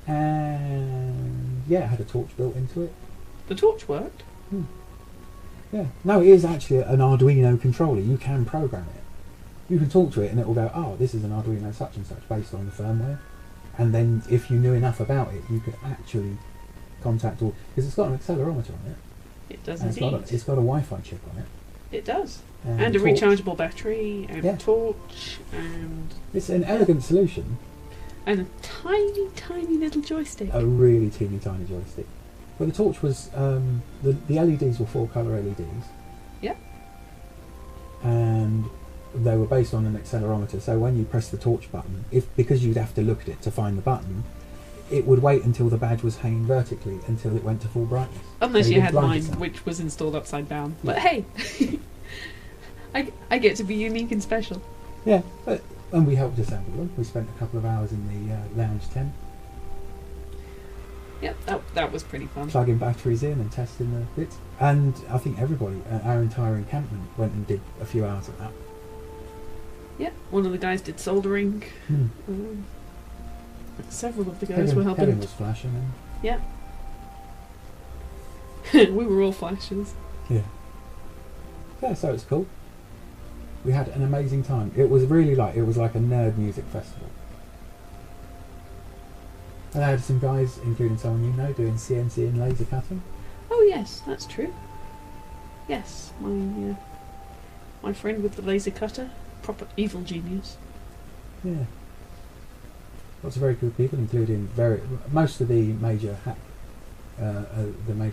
And, yeah, it had a torch built into it. The torch worked? Yeah. No, it is actually an Arduino controller. You can program it. You can talk to it and it will go, oh, this is an Arduino such and such based on the firmware. And then if you knew enough about it, you could actually contact all... Because it's got an accelerometer on it. It does and indeed. It's got a Wi-Fi chip on it. It does. And a rechargeable battery, and a torch, and... It's an elegant solution. And a tiny, tiny little joystick. A really teeny tiny joystick. But the torch was... the LEDs were 4-colour LEDs. Yeah. And they were based on an accelerometer, so when you press the torch button, because you'd have to look at it to find the button, it would wait until the badge was hanging vertically until it went to full brightness. Unless you had mine, which was installed upside down. Yeah. But hey, I get to be unique and special. Yeah, and we helped assemble them. We spent a couple of hours in the lounge tent. Yep, that was pretty fun. Plugging batteries in and testing the bits. And I think everybody, our entire encampment, went and did a few hours of that. Yeah, one of the guys did soldering. Several of the guys were helping. Kevin was flashing. Yeah. We were all flashers. Yeah. Yeah, so it's cool. We had an amazing time. It was really like a nerd music festival. And I had some guys, including someone you know, doing CNC and laser cutting. Oh yes, that's true. Yes, my friend with the laser cutter, proper evil genius. Yeah. Lots of very cool people, including most of the major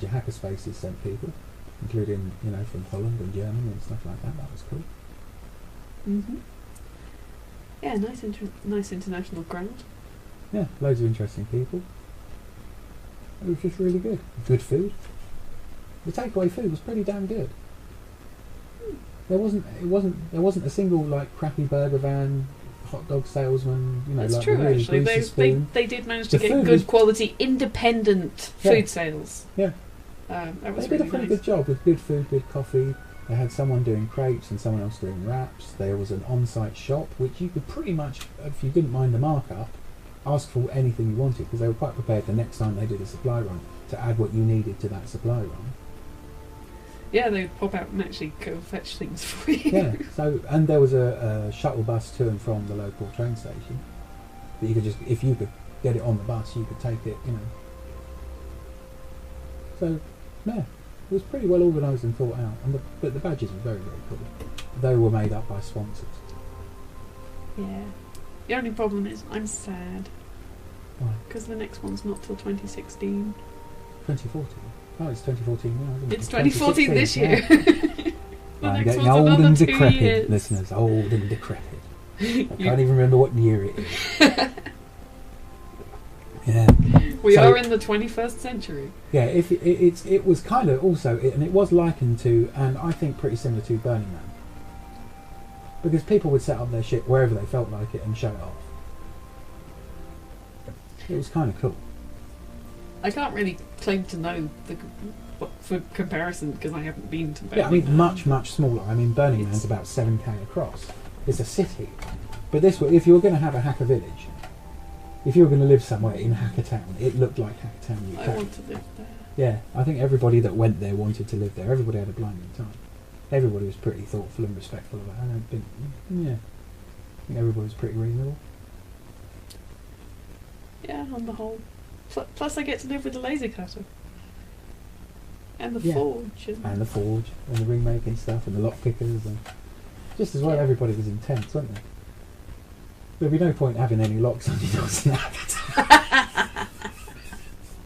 hacker spaces sent people, including from Holland and Germany and stuff like that. That was cool. Yeah, nice international crowd. Yeah, loads of interesting people. It was just really good. Good food. The takeaway food was pretty damn good. There wasn't a single crappy burger van, hot dog salesman. That's like true. really Actually, they did manage to get good quality, independent food sales. Yeah, that was they did really a pretty nice. good job with good food, good coffee. They had someone doing crepes and someone else doing wraps. There was an on-site shop which you could pretty much, if you didn't mind the markup, ask for anything you wanted, because they were quite prepared the next time they did a supply run to add what you needed to that supply run. Yeah, they'd pop out and actually go fetch things for you. Yeah, and there was a shuttle bus to and from the local train station that you could just, if you could get it on the bus, you could take it, So, yeah, it was pretty well organised and thought out, but the badges were very, very cool. They were made up by sponsors. Yeah. The only problem is I'm sad. Why? Because the next one's not till 2016. 2014? Oh, it's 2014 now, isn't it? It's 2014 this year. I'm getting old and decrepit, listeners. Old and decrepit. I can't even remember what year it is. Yeah. We are in the 21st century. Yeah, it was kind of also, and it was likened to, and I think pretty similar to Burning Man. Because people would set up their shit wherever they felt like it and show it off. It was kind of cool. I can't really claim to know for comparison because I haven't been to Burning Yeah, I mean, Man. much, much smaller. I mean, Burning Man's about 7k across. It's a city. But this way, if you were going to have a hacker village, if you were going to live somewhere in Hackertown, it looked like Hackertown UK. I want to live there. Yeah, I think everybody that went there wanted to live there. Everybody had a blinding time. Everybody was pretty thoughtful and respectful about it. I think everybody was pretty reasonable. Yeah, on the whole. Plus I get to live with the laser cutter. And the forge. And the forge, and the ring-making stuff, and the lock pickers, and just as well everybody was intense, wasn't there? There'd be no point having any locks on your doors now.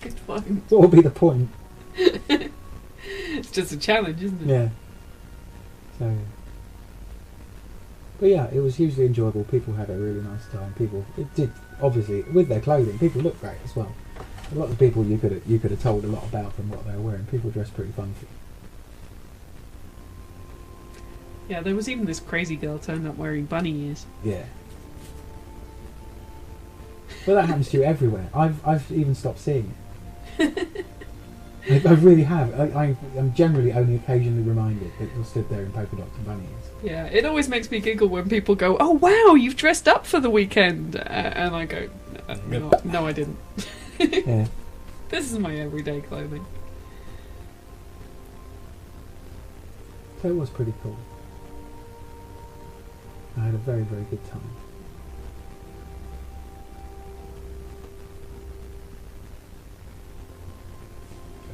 Good point. What would be the point? It's just a challenge, isn't it? Yeah. So, but yeah, it was hugely enjoyable. People had a really nice time. It did, obviously, with their clothing, people looked great as well. A lot of people you could have told a lot about them what they were wearing. People dressed pretty funky. Yeah, there was even this crazy girl turned up wearing bunny ears. Yeah. But that happens to you everywhere. I've even stopped seeing it. I really have. I'm generally only occasionally reminded that you're stood there in polka dots and bunny ears. Yeah, it always makes me giggle when people go, "Oh wow, you've dressed up for the weekend," and I go, "No, I didn't." Yeah. This is my everyday clothing. So it was pretty cool. I had a very, very good time.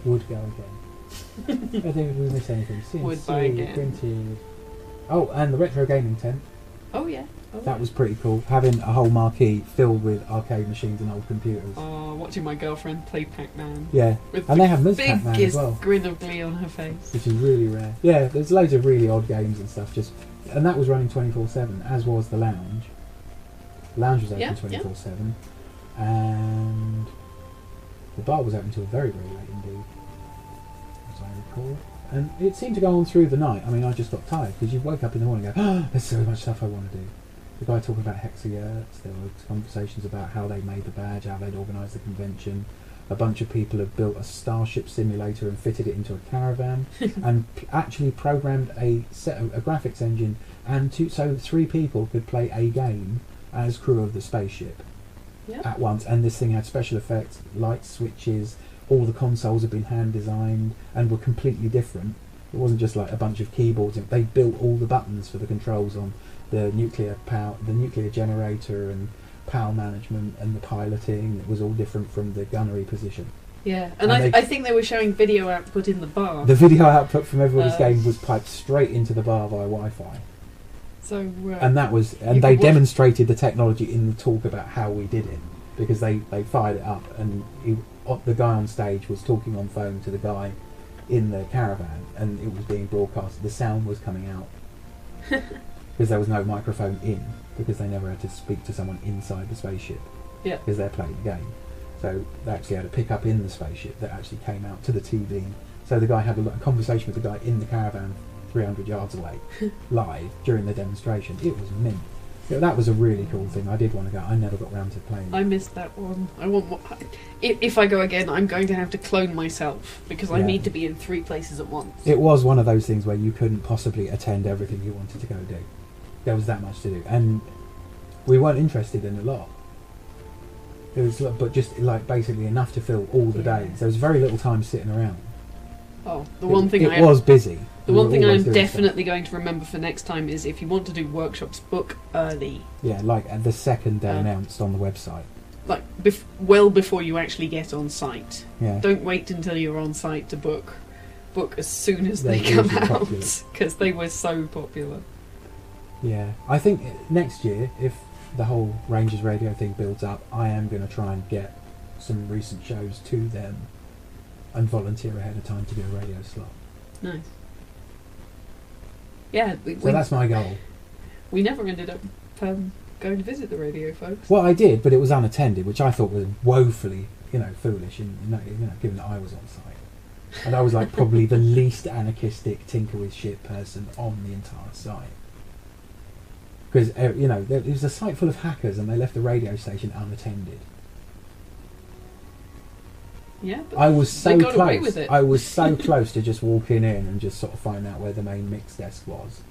Would go again. I don't think we miss anything. Would buy again. Printed. Oh, and the retro gaming tent. Oh yeah. That was pretty cool. Having a whole marquee filled with arcade machines and old computers. Oh, watching my girlfriend play Pac-Man. Yeah, and they have Ms. Pac-Man as well. Biggest grin of glee on her face. Which is really rare. Yeah, there's loads of really odd games and stuff. And that was running 24/7, as was the lounge. The lounge was open 24/7, and the bar was open until very, very late indeed, as I recall. And it seemed to go on through the night. I mean, I just got tired because you woke up in the morning and go, "Oh, there's so much stuff I want to do." The guy talking about hexayurts, there were conversations about how they made the badge, how they'd organised the convention. A bunch of people had built a Starship simulator and fitted it into a caravan and actually programmed a graphics engine so 3 people could play a game as crew of the spaceship at once. And this thing had special effects, light switches, all the consoles had been hand designed and were completely different. It wasn't just like a bunch of keyboards. They built all the buttons for the controls on the nuclear power, the nuclear generator, and power management and the piloting. It was all different from the gunnery position. Yeah, and I think they were showing video output in the bar. The video output from everybody's game was piped straight into the bar via Wi-Fi. So and that was, and they demonstrated the technology in the talk about how we did it, because they fired it up, and the guy on stage was talking on phone to the guy in the caravan, and it was being broadcast. The sound was coming out because there was no microphone in, because they never had to speak to someone inside the spaceship. Yeah. Because they're playing the game. So they actually had a pick up in the spaceship that actually came out to the TV. So the guy had a conversation with the guy in the caravan 300 yards away, live, during the demonstration. It was mint. Yeah, that was a really cool thing. I did want to go. I never got round to playing it. I missed that one. I want more. If I go again, I'm going to have to clone myself, because I need to be in 3 places at once. It was one of those things where you couldn't possibly attend everything you wanted to go do. There was that much to do, and we weren't interested in a lot. It was, but just like basically enough to fill all the days. There was very little time sitting around. Oh, the one thing it was busy. The one thing I'm definitely going to remember for next time is, if you want to do workshops, book early. Yeah, like the second they announced on the website. Like well before you actually get on site. Yeah. Don't wait until you're on site to book. Book as soon as they come out, because they were so popular. Yeah, I think next year, if the whole Rangers Radio thing builds up, I am going to try and get some recent shows to them and volunteer ahead of time to do a radio slot. Nice. Yeah. So that's my goal. We never ended up going to visit the radio folks. Well, I did, but it was unattended, which I thought was woefully, foolish, given that I was on site. And I was like probably the least anarchistic tinker with shit person on the entire site. Because, it was a site full of hackers and they left the radio station unattended. Yeah, but I was so they got close. away with it. I was so close to just walking in and just sort of find out where the main mix desk was.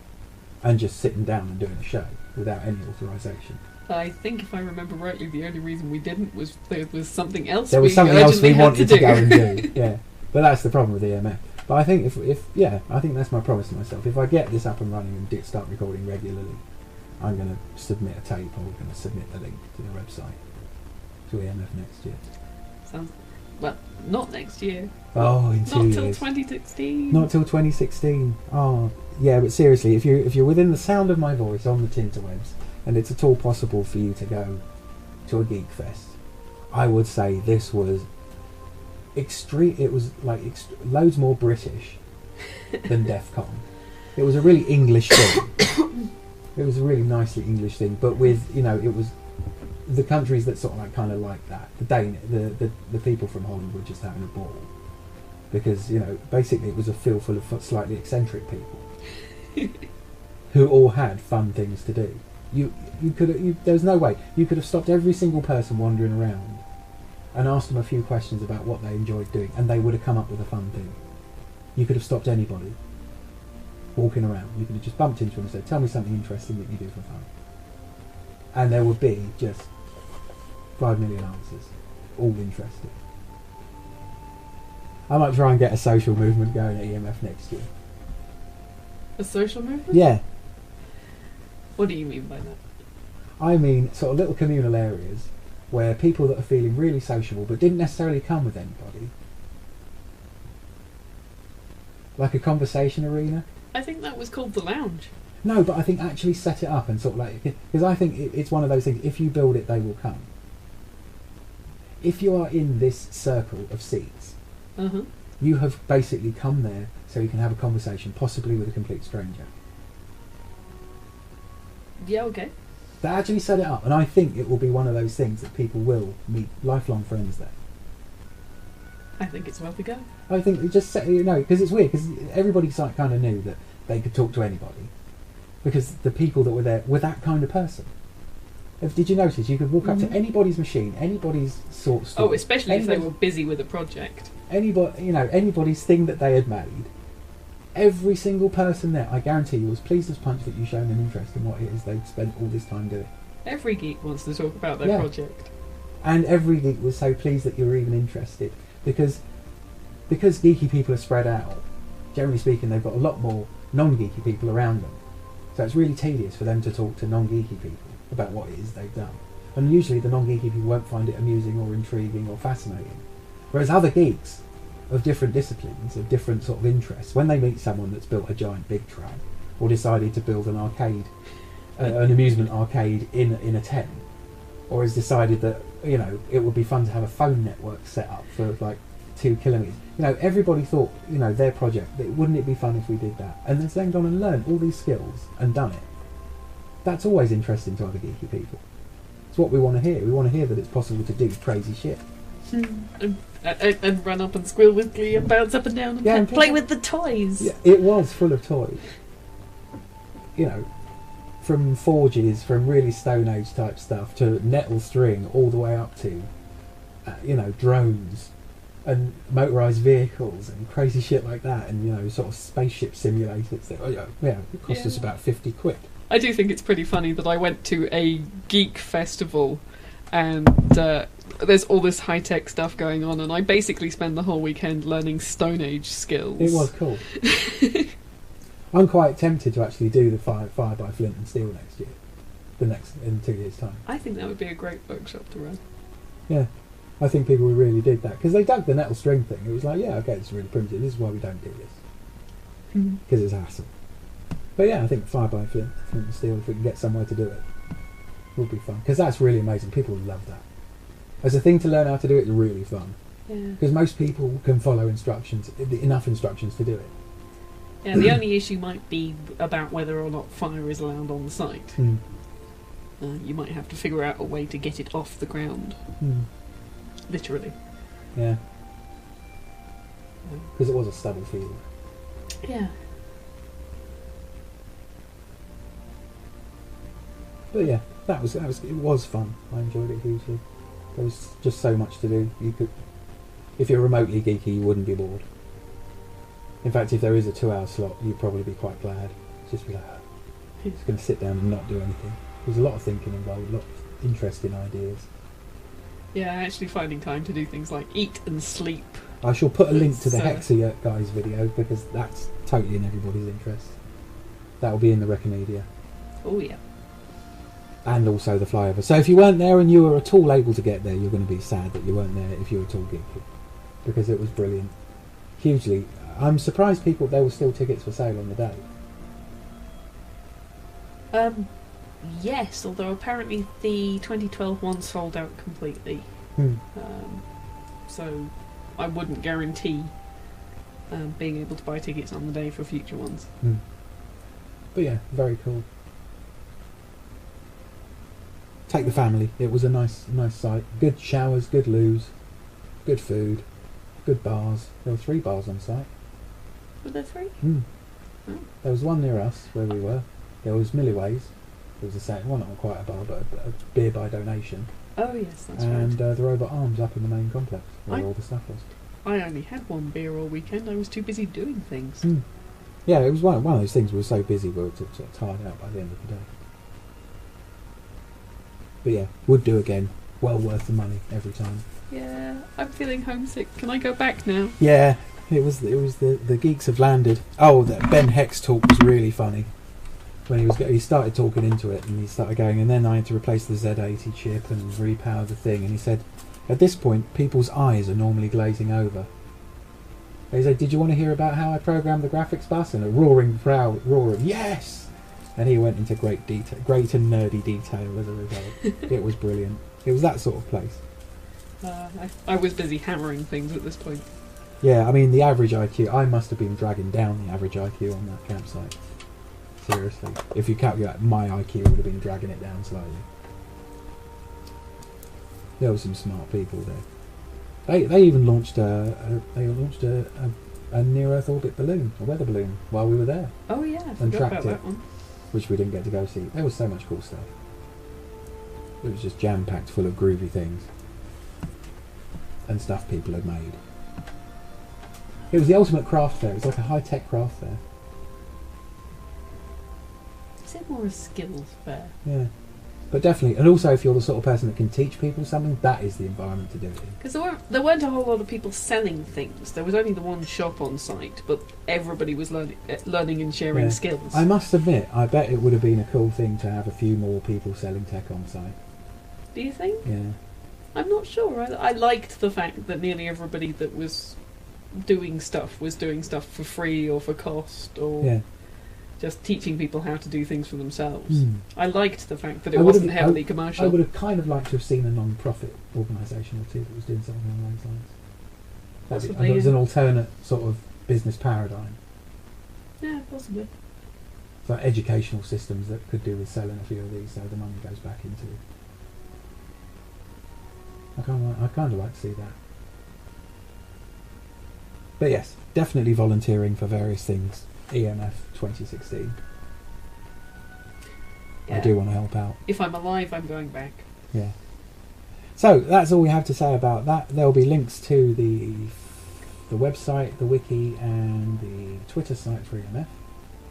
and just sitting down and doing a show without any authorization. I think if I remember rightly, the only reason we didn't was there was something else. There was something else we wanted to go and do. Yeah. Yeah, but that's the problem with EMF. But I think I think that's my promise to myself. If I get this up and running and start recording regularly, I'm going to submit a tape, or we're going to submit the link to the website to EMF next year. Sounds well, not next year. Oh, in 2 years. Not till 2016. Not till 2016. Oh, yeah. But seriously, if you're within the sound of my voice on the Tinterwebs, and it's at all possible for you to go to a geek fest, I would say this was extreme. It was like loads more British than DEF CON. It was a really English thing. It was a really nicely English thing, but with, it was the countries that sort of like kind of like that. The people from Holland were just having a ball because basically it was a field full of slightly eccentric people who all had fun things to do. There was no way you could have stopped every single person wandering around and asked them a few questions about what they enjoyed doing, and they would have come up with a fun thing. You could have stopped anybody walking around. You could have just bumped into them and said, "Tell me something interesting that you do for fun," and there would be just 5 million answers, all interesting. I might try and get a social movement going at EMF next year. A social movement? Yeah. What do you mean by that? I mean sort of little communal areas where people that are feeling really sociable but didn't necessarily come with anybody, like a conversation arena. I think that was called the lounge. No, but I think actually set it up and sort of like, because I think it's one of those things, if you build it, they will come. If you are in this circle of seats, you have basically come there so you can have a conversation, possibly with a complete stranger. Yeah, okay. They actually set it up, and I think it will be one of those things that people will meet lifelong friends there. I think it's worth a go. I think it just, because it's weird, because everybody kind of knew that they could talk to anybody, because the people that were there were that kind of person. Did you notice you could walk up to anybody's machine, anybody's sort of store, especially if they were busy with a project. Anybody's thing that they had made. Every single person there, I guarantee you, was pleased as punch that you shown an interest in what it is they'd spent all this time doing. Every geek wants to talk about their project. And every geek was so pleased that you were even interested, because geeky people are spread out. Generally speaking, they've got a lot more non-geeky people around them. So it's really tedious for them to talk to non-geeky people about what it is they've done. And usually the non-geeky people won't find it amusing or intriguing or fascinating. Whereas other geeks of different disciplines, of different sort of interests, when they meet someone that's built a giant big truck or decided to build an arcade, an amusement arcade in a tent, or has decided that it would be fun to have a phone network set up for like 2 kilometres. Everybody thought their project, wouldn't it be fun if we did that? And then gone and learned all these skills and done it. That's always interesting to other geeky people. It's what we want to hear. We want to hear that it's possible to do crazy shit. And run up and squeal with glee and bounce up and down and play with the toys. Yeah, it was full of toys. From forges, from really Stone Age type stuff, to nettle string, all the way up to, drones and motorised vehicles and crazy shit like that, and sort of spaceship simulators. It cost us about 50 quid. I do think it's pretty funny that I went to a geek festival and there's all this high-tech stuff going on, and I basically spend the whole weekend learning Stone Age skills. It was cool. I'm quite tempted to actually do the fire by flint and steel next year. In 2 years' time. I think that would be a great workshop to run. Yeah, I think people would really dig that, because they dug the nettle string thing. It was like, yeah, okay, it's really primitive. This is why we don't do this, because it's a hassle. But yeah, I think fire by flint and steel, if we can get somewhere to do it, would be fun, because that's really amazing. People love that. As a thing to learn how to do it, it's really fun. Yeah. Because most people can follow instructions, enough instructions to do it. Yeah, the only issue might be about whether or not fire is allowed on the site. You might have to figure out a way to get it off the ground. Literally. Yeah. Because it was a stubble field. Yeah. But yeah, it was fun. I enjoyed it hugely. There was just so much to do. You could, if you're remotely geeky, you wouldn't be bored. In fact, if there is a 2-hour slot, you'd probably be quite glad. Just be like, Just going to sit down and not do anything. There's a lot of thinking involved, a lot of interesting ideas. Yeah, actually finding time to do things like eat and sleep. I shall put a link to the Hexia guys video because that's totally in everybody's interest. That'll be in the Recomedia. Oh yeah. And also the flyover. So if you weren't there and you were at all able to get there, you're going to be sad that you weren't there if you were at all geeky. Because it was brilliant. Hugely. I'm surprised there were still tickets for sale on the day. Yes, although apparently the 2012 one sold out completely. So I wouldn't guarantee being able to buy tickets on the day for future ones. But yeah, very cool. Take the family. It was a nice site. Good showers, good loos, good food, good bars. There were 3 bars on site. Were there 3? Oh. There was one near us where we were. There was Milliways. There was a second, well, not quite a bar, but a beer by donation. Oh yes, that's and, right. And the Robot Arms up in the main complex where all the stuff was. I only had 1 beer all weekend. I was too busy doing things. Yeah, it was one of those things. We were so busy we were sort of tired out by the end of the day. But yeah, would do again. Well worth the money every time. Yeah, I'm feeling homesick. Can I go back now? Yeah, it was the geeks have landed. Oh, that Ben Heck's talk was really funny. When he started talking into it and he started going, and then I had to replace the Z80 chip and repower the thing, and he said, at this point, people's eyes are normally glazing over. And he said, did you want to hear about how I programmed the graphics bus? And a roaring, yes! And he went into great and nerdy detail as a result. It was brilliant. It was that sort of place. I was busy hammering things at this point. Yeah, I mean, the average IQ, I must have been dragging down the average IQ on that campsite. Seriously. If you calculate my IQ, would have been dragging it down slightly. There were some smart people there. They even launched a near Earth orbit balloon, a weather balloon, while we were there. Oh yeah, I and forgot tracked about it, that one. which we didn't get to go see. There was so much cool stuff. It was just jam packed full of groovy things and stuff people had made. It was the ultimate craft fair. It was like a high tech craft fair. Is it more a skills fair? Yeah. But definitely, and also if you're the sort of person that can teach people something, that is the environment to do it in. Because there weren't a whole lot of people selling things. There was only the one shop on site, but everybody was learning and sharing skills. I must admit, I bet it would have been a cool thing to have a few more people selling tech on site. Do you think? Yeah. I'm not sure. I liked the fact that nearly everybody that was doing stuff for free or for cost, or just teaching people how to do things for themselves. I liked the fact that it wasn't heavily commercial. I would have kind of liked to have seen a non-profit organisation or two that was doing something along those lines. Possibly, it was an alternate sort of business paradigm. Yeah, possibly. So educational systems that could do with selling a few of these, so the money goes back into. I kind of like to see that. But yes, definitely volunteering for various things. EMF 2016. Yeah. I do want to help out. If I'm alive, I'm going back. Yeah. So that's all we have to say about that. There will be links to the website, the wiki, and the Twitter site for EMF,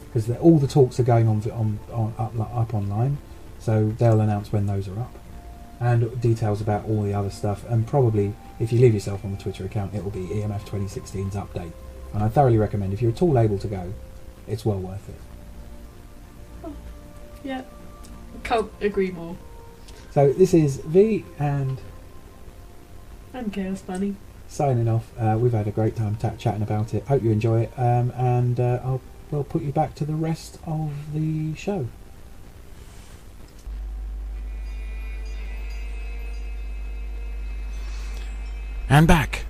because all the talks are going up online. So they'll announce when those are up, and details about all the other stuff. And probably, if you leave yourself on the Twitter account, it will be EMF 2016's update. And I thoroughly recommend, if you're at all able to go, it's well worth it. Oh, yeah, can't agree more. So this is V and Chaosbunny signing off. We've had a great time chatting about it. Hope you enjoy it, and we'll put you back to the rest of the show. And back.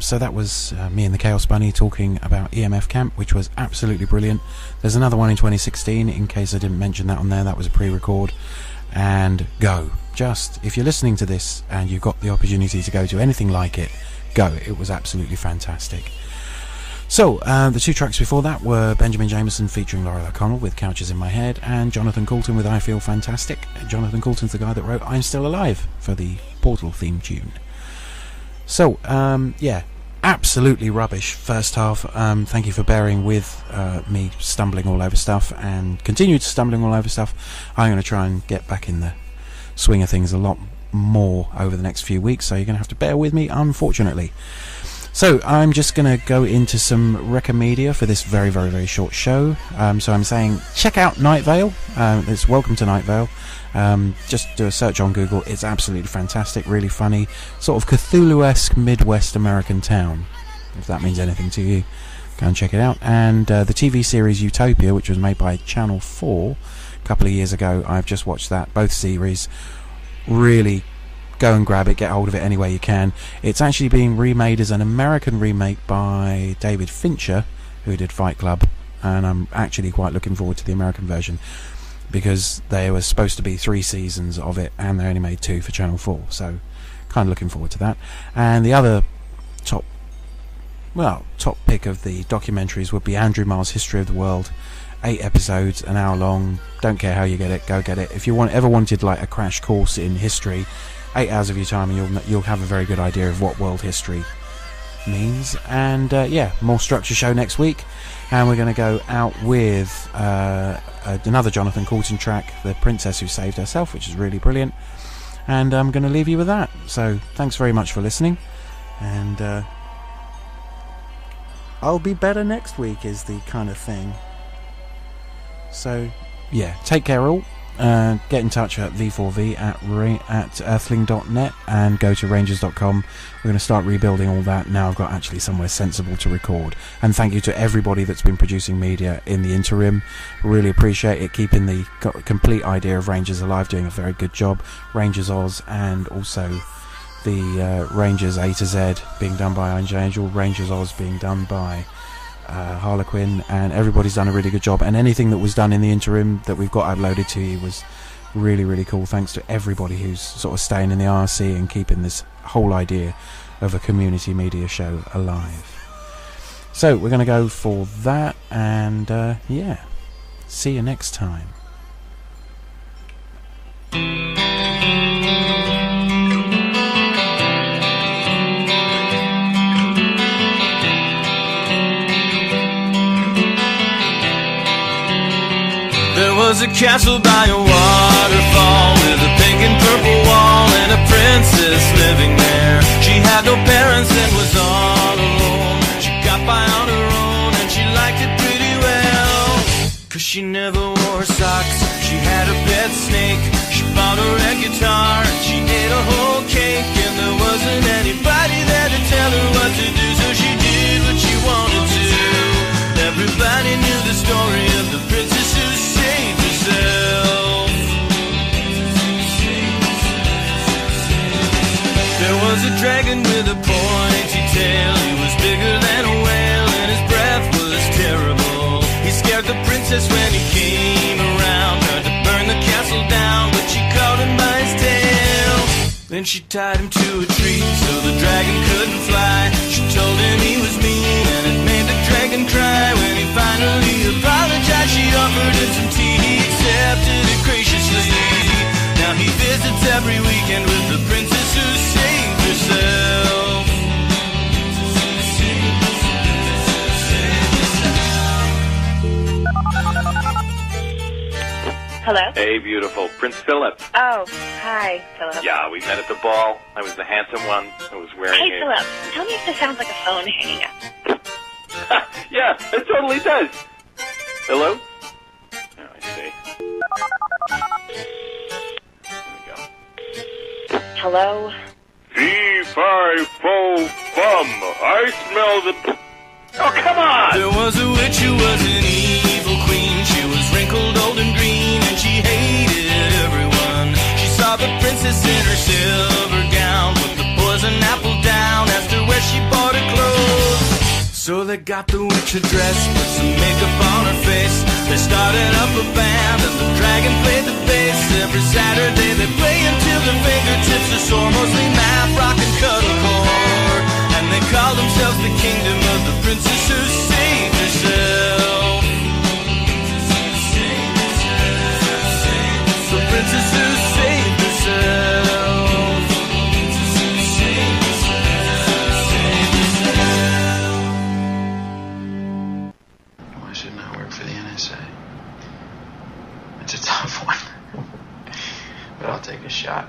So that was me and the Chaosbunny talking about EMF Camp, which was absolutely brilliant. There's another one in 2016, in case I didn't mention that on there. That was a pre-record. And go. Just, if you're listening to this and you've got the opportunity to go to anything like it, go. It was absolutely fantastic. So, the 2 tracks before that were Benjamin Jameson featuring Laurel O'Connell with Couches in My Head, and Jonathan Coulton with I Feel Fantastic. Jonathan Coulton's the guy that wrote I'm Still Alive for the Portal theme tune. So, yeah, absolutely rubbish first half. Thank you for bearing with me stumbling all over stuff and continue to stumbling all over stuff. I'm going to try and get back in the swing of things a lot more over the next few weeks, so you're going to have to bear with me, unfortunately. So I'm just going to go into some Recomedia for this very, very, very short show. So I'm saying check out Night Vale. It's Welcome to Night Vale. Just do a search on Google. It's absolutely fantastic, really funny, sort of Cthulhu-esque Midwest American town, if that means anything to you. Go and check it out. And the TV series Utopia, which was made by Channel 4 a couple of years ago, I've just watched that, both series. Really go and grab it, get hold of it any way you can. It's actually being remade as an American remake by David Fincher, who did Fight Club, and I'm actually quite looking forward to the American version, because there was supposed to be 3 seasons of it and they only made 2 for Channel 4, so kind of looking forward to that. And the other top pick of the documentaries would be Andrew Marr's History of the World. 8 episodes, an hour long. Don't care how you get it, go get it. If you ever wanted like a crash course in history, 8 hours of your time and you'll have a very good idea of what world history means. And yeah, more structure show next week, and we're going to go out with another Jonathan Coulton track, The Princess Who Saved Herself, which is really brilliant. And I'm going to leave you with that. So thanks very much for listening, and I'll be better next week is the kind of thing. So yeah, take care all. Get in touch at v4v at earthling.net and go to rangers.com. We're going to start rebuilding all that now. I've got actually somewhere sensible to record. And thank you to everybody that's been producing media in the interim. Really appreciate it, keeping the complete idea of Rangers alive, doing a very good job. Rangers Oz, and also the Rangers A to Z being done by Angel, Rangers Oz being done by Harlequin, and everybody's done a really good job. And anything that was done in the interim that we've got uploaded to you was really, really cool. Thanks to everybody who's sort of staying in the RC and keeping this whole idea of a community media show alive. So we're going to go for that, and yeah, see you next time. There was a castle by a waterfall with a pink and purple wall and a princess living there. She had no parents and was all alone. She got by on her own and she liked it pretty well, 'cause she never wore socks. She had a pet snake. She bought her a guitar and she ate a whole cake, and there wasn't anybody there to tell her what to do, so she did what she wanted to. Everybody knew the story of the princess who saved herself. There was a dragon with a pointy tail. He was bigger than a whale and his breath was terrible. He scared the princess when he came around, tried to burn the castle down, but she caught him by his tail. Then she tied him to a tree so the dragon couldn't fly. She told him he was mean and it made the dragon cry. When he finally apologized, she offered him some tea. He accepted it graciously. Now he visits every weekend with the princess who saved herself. Hello? Hey, beautiful. Prince Philip. Oh, hi, Philip. Yeah, we met at the ball. I was the handsome one who was wearing Hey, Philip, tell me if this sounds like a phone hanging up. Yeah, it totally does. Hello? Oh, I see. There we go. Hello? V5 bum. I smell the... Oh, come on! There was a witch who was an evil queen. She was wrinkled, old and green, and she hated everyone. She saw the princess in her silver gown, put the poison apple down, asked her where she bought her clothes. So they got the witch a dress, put some makeup on her face. They started up a band and the dragon played the bass. Every Saturday they play until their fingertips are sore. Mostly math, rock and cuddlecore. And they call themselves the kingdom of the princess who saved herself. The princess who saved herself. shot.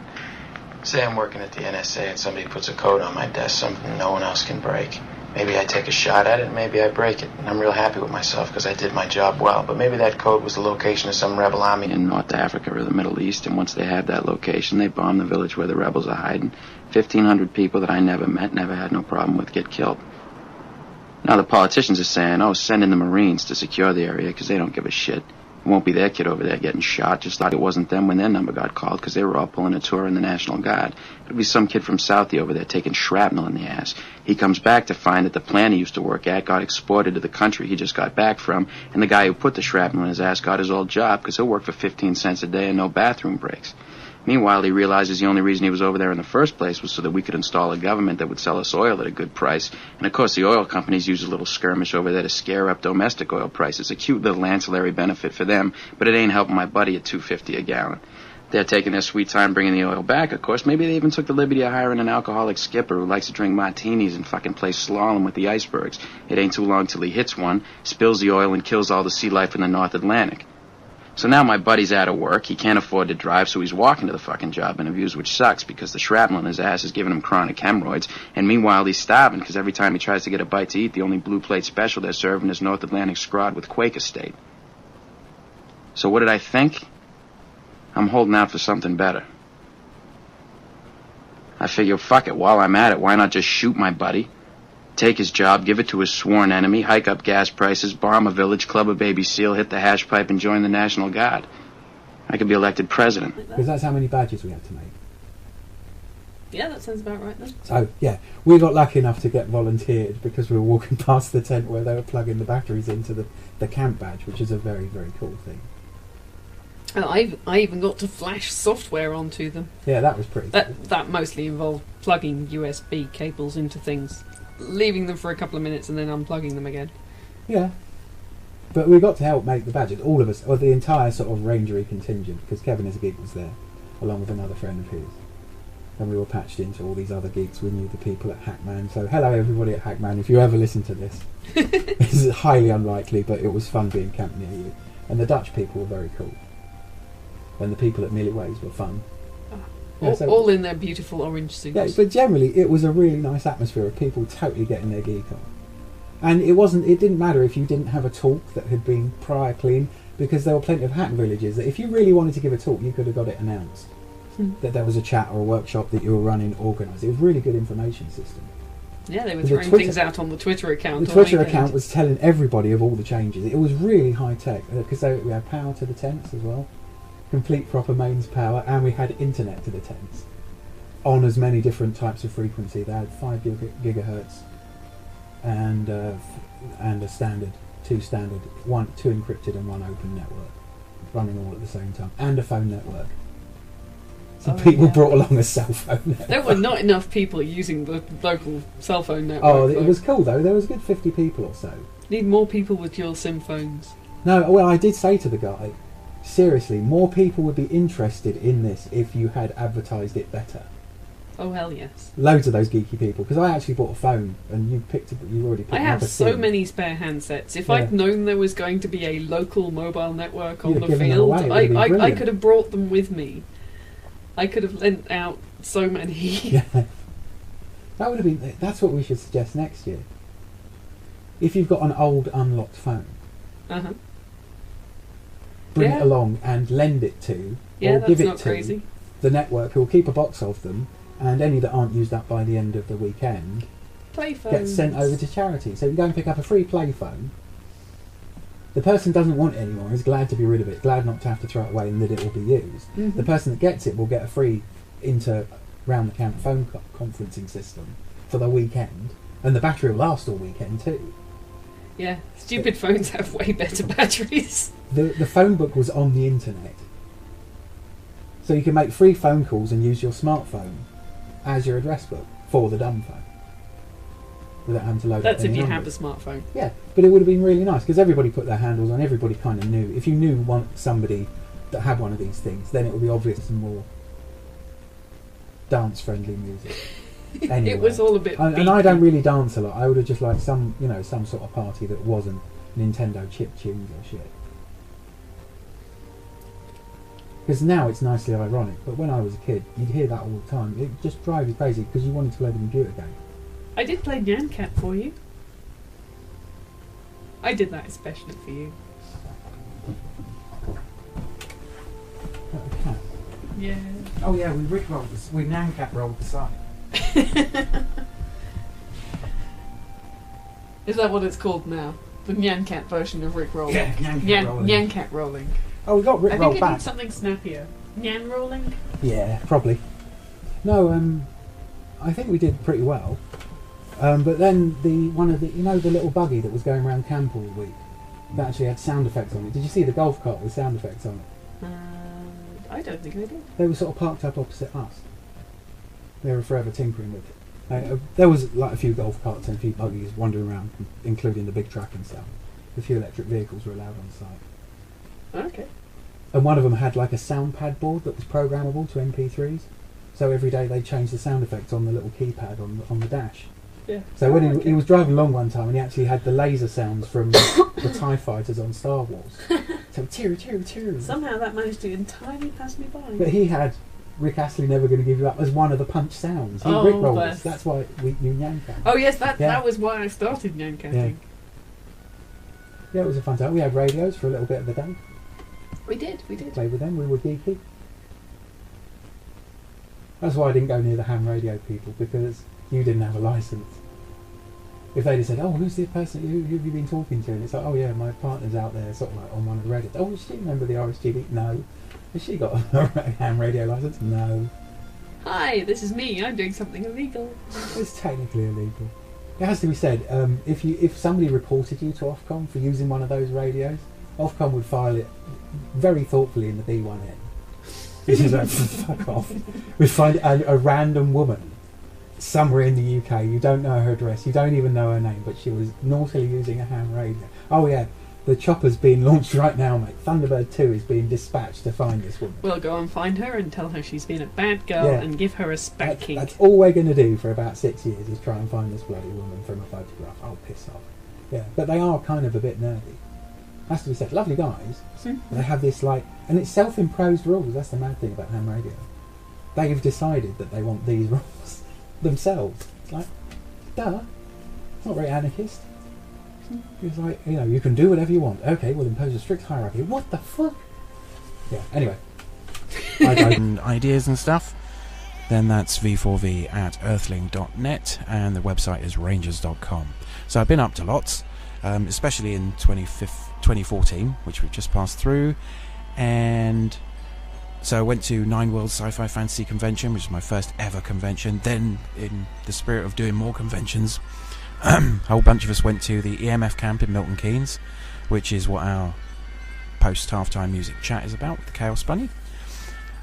Say I'm working at the NSA and somebody puts a code on my desk, something no one else can break. Maybe I take a shot at it, and maybe I break it. And I'm real happy with myself because I did my job well. But maybe that code was the location of some rebel army in North Africa or the Middle East, and once they have that location, they bomb the village where the rebels are hiding. 1,500 people that I never met, never had no problem with, get killed. Now the politicians are saying, oh, send in the Marines to secure the area because they don't give a shit. It won't be their kid over there getting shot, just like it wasn't them when their number got called because they were all pulling a tour in the National Guard. It'll be some kid from Southie over there taking shrapnel in the ass. He comes back to find that the plant he used to work at got exported to the country he just got back from, and the guy who put the shrapnel in his ass got his old job because he'll work for 15 cents a day and no bathroom breaks. Meanwhile, he realizes the only reason he was over there in the first place was so that we could install a government that would sell us oil at a good price. And of course, the oil companies use a little skirmish over there to scare up domestic oil prices. A cute little ancillary benefit for them, but it ain't helping my buddy at $2.50 a gallon. They're taking their sweet time bringing the oil back, of course. Maybe they even took the liberty of hiring an alcoholic skipper who likes to drink martinis and fucking play slalom with the icebergs. It ain't too long till he hits one, spills the oil, and kills all the sea life in the North Atlantic. So now my buddy's out of work, he can't afford to drive, so he's walking to the fucking job interviews, which sucks because the shrapnel in his ass is giving him chronic hemorrhoids, and meanwhile he's starving because every time he tries to get a bite to eat, the only blue plate special they're serving is North Atlantic scrod with Quaker State. So what did I think? I'm holding out for something better. I figure, fuck it, while I'm at it, why not just shoot my buddy? Take his job, give it to his sworn enemy, hike up gas prices, bomb a village, club a baby seal, hit the hash pipe, and join the National Guard. I could be elected president. Because that's how many badges we had to make. Yeah, that sounds about right then. So, yeah, we got lucky enough to get volunteered because we were walking past the tent where they were plugging the batteries into the camp badge, which is a very, very cool thing. I even got to flash software onto them. Yeah, that was pretty cool. That mostly involved plugging USB cables into things, leaving them for a couple of minutes and then unplugging them again. Yeah. But we got to help make the badges, all of us, or the entire sort of rangery contingent, because Kevin as a geek was there, along with another friend of his. And we were patched into all these other geeks. We knew the people at Hackman. So hello everybody at Hackman, if you ever listen to this. This is highly unlikely, but it was fun being camped near you. And the Dutch people were very cool. And the people at Millie Ways were fun. All in their beautiful orange suits. Yeah, but generally it was a really nice atmosphere of people totally getting their geek on. And it didn't matter if you didn't have a talk that had been prior clean, because there were plenty of hack villages that if you really wanted to give a talk, you could have got it announced. That there was a chat or a workshop that you were running, organised. It was a really good information system. Yeah, they were throwing things out on the Twitter account. The Twitter account was telling everybody of all the changes. It was really high tech, because we had power to the tents as well. Complete proper mains power, and we had internet to the tents on as many different types of frequency. They had 5 gigahertz and a standard, two encrypted and one open network running all at the same time, and a phone network. So people brought along a cell phone network. There were not enough people using the local cell phone network. Oh, it was cool though. There was a good 50 people or so. Need more people with dual SIM phones. No, well, I did say to the guy, seriously, more people would be interested in this if you had advertised it better. Oh hell yes! Loads of those geeky people, because I actually bought a phone, and you already picked. I have so many spare handsets. If I'd known there was going to be a local mobile network on the field, I could have brought them with me. I could have lent out so many. Yeah, that would have been. That's what we should suggest next year. If you've got an old unlocked phone, bring it along and lend it to, or give it to the network, who will keep a box of them, and any that aren't used up by the end of the weekend get sent over to charity. So you can go and pick up a free play phone. The person doesn't want it anymore, is glad to be rid of it, glad not to have to throw it away and that it will be used. The person that gets it will get a free round-the-camp phone conferencing system for the weekend, and the battery will last all weekend too. Yeah, stupid phones have way better batteries. The phone book was on the internet. So you can make free phone calls and use your smartphone as your address book for the dumb phone. Without having to load That's up any if you numbers. have a smartphone. Yeah, but it would have been really nice, because everybody put their handles on, everybody kind of knew. If you knew somebody that had one of these things, then it would be obvious and more dance-friendly music. Anyway. It was all a bit and I don't really dance a lot. I would have just liked some sort of party that wasn't Nintendo chip tunes or shit. Because now it's nicely ironic, but when I was a kid, you'd hear that all the time. It just drives you crazy because you wanted to play the computer game. I did play Nyan Cat for you. I did that especially for you. Oh, cat. Yeah. Oh yeah, we rickrolled this. We Nyan Cat rolled the site. Is that what it's called now? The Nyan Cat version of Rick rolling. Yeah, Nyan Cat rolling. Oh, we got Rick rolled I think it back. needs something snappier. Nyan rolling? Yeah, probably. No, I think we did pretty well. But then the little buggy that was going around camp all week that actually had sound effects on it. Did you see the golf cart with sound effects on it? I don't think I did. They were sort of parked up opposite us. They were forever tinkering with it. There was like a few golf carts and a few buggies wandering around, including the big truck and stuff. A few electric vehicles were allowed on site. Okay. And one of them had like a sound pad board that was programmable to MP3s. So every day they changed the sound effects on the little keypad on the dash. Yeah. So when he was driving along one time, and he actually had the laser sounds from the TIE fighters on Star Wars. So tear. Somehow that managed to entirely pass me by. But he had Rick Astley Never Gonna Give You Up as one of the punch sounds. He Oh, rickrolled bless. us. That's why we knew Nyan Cat. Oh yes, that was why I started Nyan Catting. Yeah, it was a fun time. We had radios for a little bit of the day. We did. Played with them. We were geeky. That's why I didn't go near the ham radio people, because you didn't have a license. If they'd have said, "Oh, who's the person? Who have you been talking to?" and it's like, "Oh yeah, my partner's out there, sort of like on one of the radios." "Oh, does she remember the RSGB?" "No." "Has she got a ham radio license?" "No." Hi, this is me. I'm doing something illegal. It's technically illegal. It has to be said. If somebody reported you to Ofcom for using one of those radios, Ofcom would file it very thoughtfully in the B1N. This is like, fuck off. We'd find a random woman somewhere in the UK. You don't know her address. You don't even know her name, but she was naughtily using a ham radio. Oh yeah, the chopper's being launched right now, mate. Thunderbird 2 is being dispatched to find this woman. We'll go and find her and tell her she's been a bad girl and give her a spanking. That's all we're going to do for about 6 years, is try and find this bloody woman from a photograph. Oh, piss off. Yeah, but they are kind of a bit nerdy. Has to be said. Lovely guys. They have this and it's self-imposed rules. That's the mad thing about ham radio. They've decided that they want these rules themselves. It's like, duh. It's not very anarchist. It's like, you can do whatever you want. Okay, we'll impose a strict hierarchy. What the fuck? Yeah, anyway. Ideas and stuff, then that's v4v@earthling.net, and the website is rangers.com. So I've been up to lots, especially in 2014, which we've just passed through, and so I went to 9 World Sci-Fi Fantasy Convention, which is my first ever convention. Then, in the spirit of doing more conventions, a whole bunch of us went to the EMF camp in Milton Keynes, which is what our post-halftime music chat is about, with the Chaosbunny.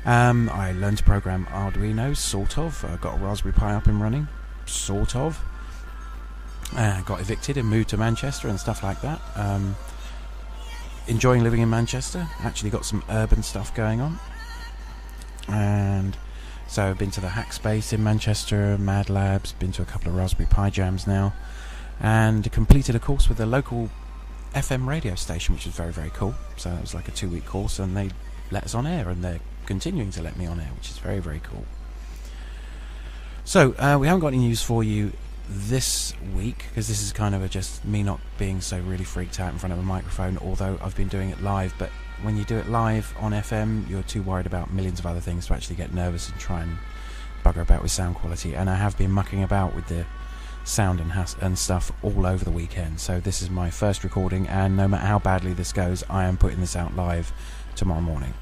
I learned to program Arduinos, sort of. Got a Raspberry Pi up and running, sort of. Got evicted and moved to Manchester and stuff like that. Enjoying living in Manchester. Actually got some urban stuff going on. And so I've been to the Hackspace in Manchester, Mad Labs, been to a couple of Raspberry Pi jams now, and completed a course with a local FM radio station, which was very, very cool. So it was like a 2-week course, and they let us on air, and they're continuing to let me on air, which is very, very cool. So we haven't got any news for you this week, because this is kind of just me not being so really freaked out in front of a microphone, although I've been doing it live. But when you do it live on FM, you're too worried about millions of other things to actually get nervous and try and bugger about with sound quality. And I have been mucking about with the sound and stuff all over the weekend. So this is my first recording, and no matter how badly this goes, I am putting this out live tomorrow morning.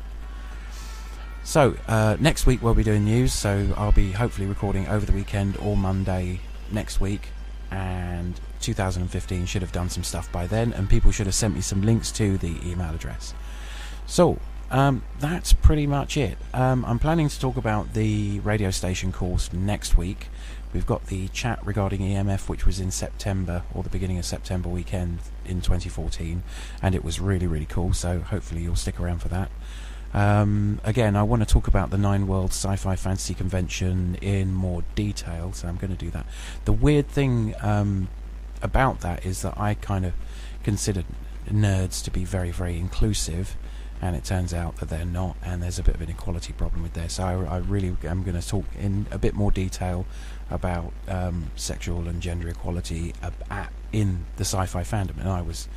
So next week we'll be doing news, so I'll be hopefully recording over the weekend or Monday next week, and 2015 should have done some stuff by then, and people should have sent me some links to the email address. So that's pretty much it. I'm planning to talk about the radio station course next week. We've got the chat regarding EMF, which was in September, or the beginning of September weekend in 2014, and it was really, really cool, so hopefully you'll stick around for that. Again, I want to talk about the 9 World Sci-Fi Fantasy Convention in more detail, so I'm going to do that. The weird thing about that is that I kind of consider nerds to be very, very inclusive, and it turns out that they're not, and there's a bit of an equality problem with there. So I really am going to talk in a bit more detail about sexual and gender equality in the sci-fi fandom, and I was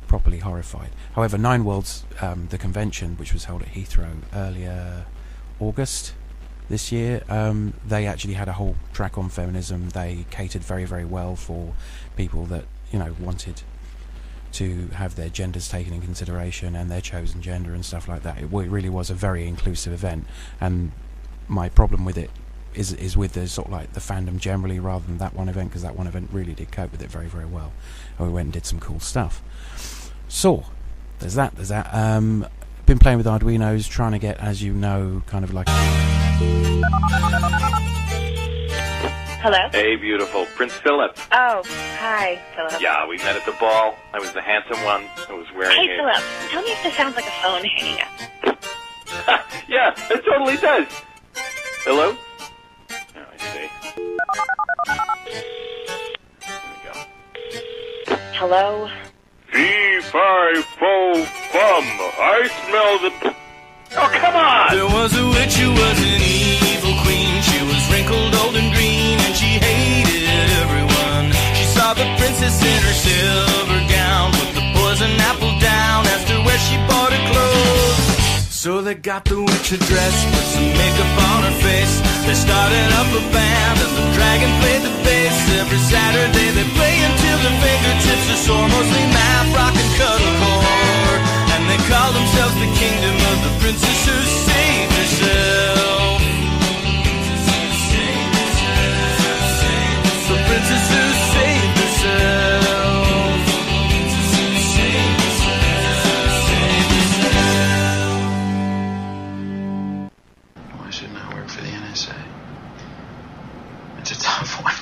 properly horrified. However, Nine Worlds, the convention, which was held at Heathrow earlier August this year, they actually had a whole track on feminism. They catered very, very well for people that, you know, wanted to have their genders taken in consideration and their chosen gender and stuff like that. It really was a very inclusive event, and my problem with it is with the sort of like the fandom generally rather than that one event, because that one event really did cope with it very, very well, and we went and did some cool stuff. So there's that. Been playing with Arduinos, trying to get, as you know, kind of like... Hello? Hey, beautiful. Prince Philip. Oh, hi, Philip. Yeah, we met at the ball. I was the handsome one. I was wearing Hey, Philip, tell me if this sounds like a phone hanging up. Yeah, it totally does. Hello? Oh, I see. Here we go. Hello? Fee-fi-fo-fum. I smell the... Oh, come on! There was a witch who was an evil queen. She was wrinkled, old and green, and she hated everyone. She saw the princess in her silver gown, put the poison apple down, asked her where she bought her clothes. So they got the witch a dress, put some makeup on her face. They started up a band, and the dragon played the bass. Every Saturday they play until their fingertips are sore, mostly math, rock, and cuddlecore. And they call themselves the kingdom of the princess who saved herself. The princess who saved herself. Why shouldn't I work for the NSA? It's a tough one.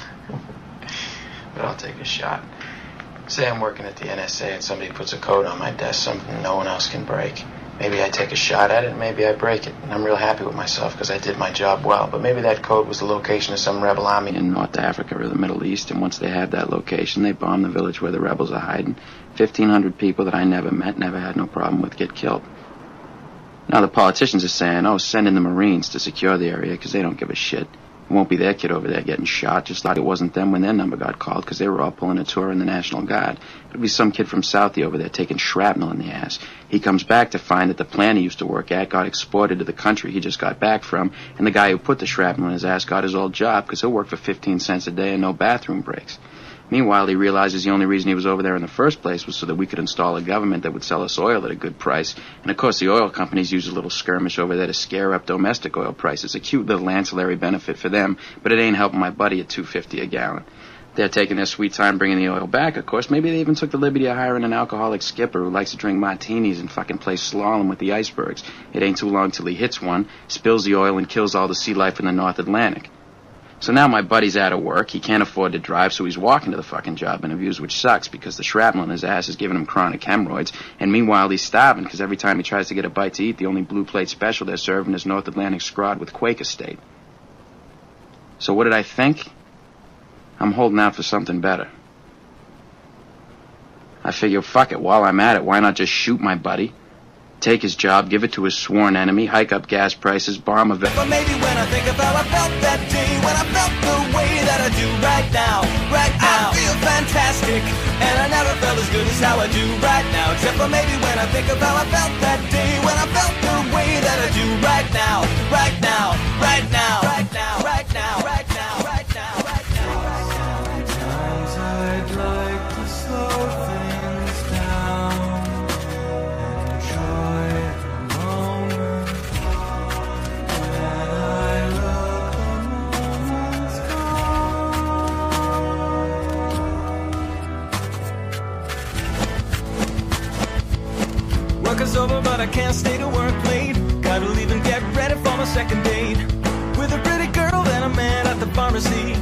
But I'll take a shot. Say I'm working at the NSA and somebody puts a code on my desk, something no one else can break. Maybe I take a shot at it, and maybe I break it. And I'm real happy with myself because I did my job well. But maybe that code was the location of some rebel army in North Africa or the Middle East, and once they have that location, they bomb the village where the rebels are hiding. 1,500 people that I never met, never had no problem with, get killed. Now the politicians are saying, oh, send in the Marines to secure the area because they don't give a shit. It won't be their kid over there getting shot, just like it wasn't them when their number got called because they were all pulling a tour in the National Guard. It'll be some kid from Southie over there taking shrapnel in the ass. He comes back to find that the plant he used to work at got exported to the country he just got back from, and the guy who put the shrapnel in his ass got his old job because he'll work for 15 cents a day and no bathroom breaks. Meanwhile, he realizes the only reason he was over there in the first place was so that we could install a government that would sell us oil at a good price. And of course, the oil companies use a little skirmish over there to scare up domestic oil prices. A cute little ancillary benefit for them, but it ain't helping my buddy at $2.50 a gallon. They're taking their sweet time bringing the oil back, of course. Maybe they even took the liberty of hiring an alcoholic skipper who likes to drink martinis and fucking play slalom with the icebergs. It ain't too long till he hits one, spills the oil, and kills all the sea life in the North Atlantic. So now my buddy's out of work. He can't afford to drive, so he's walking to the fucking job interviews, which sucks because the shrapnel in his ass is giving him chronic hemorrhoids. And meanwhile, he's starving because every time he tries to get a bite to eat, the only blue plate special they're serving is North Atlantic scrod with Quaker State. So what did I think? I'm holding out for something better. I figure, fuck it, while I'm at it, why not just shoot my buddy? Take his job, give it to his sworn enemy, hike up gas prices, bomb a... But maybe when I think of how I felt that day, when I felt the way that I do right now, I feel fantastic, and I never felt as good as how I do right now, except for maybe when I think of how I felt that day, when I felt the way that I do right now, right now, right now, right now, right now, right now, right now, right now. Sometimes I'd like to slow things down. Enjoy the moment. When I look, the moment's gone. Work is over, but I can't stay to work late. Gotta leave and get ready for my second date with a pretty girl and a man at the pharmacy.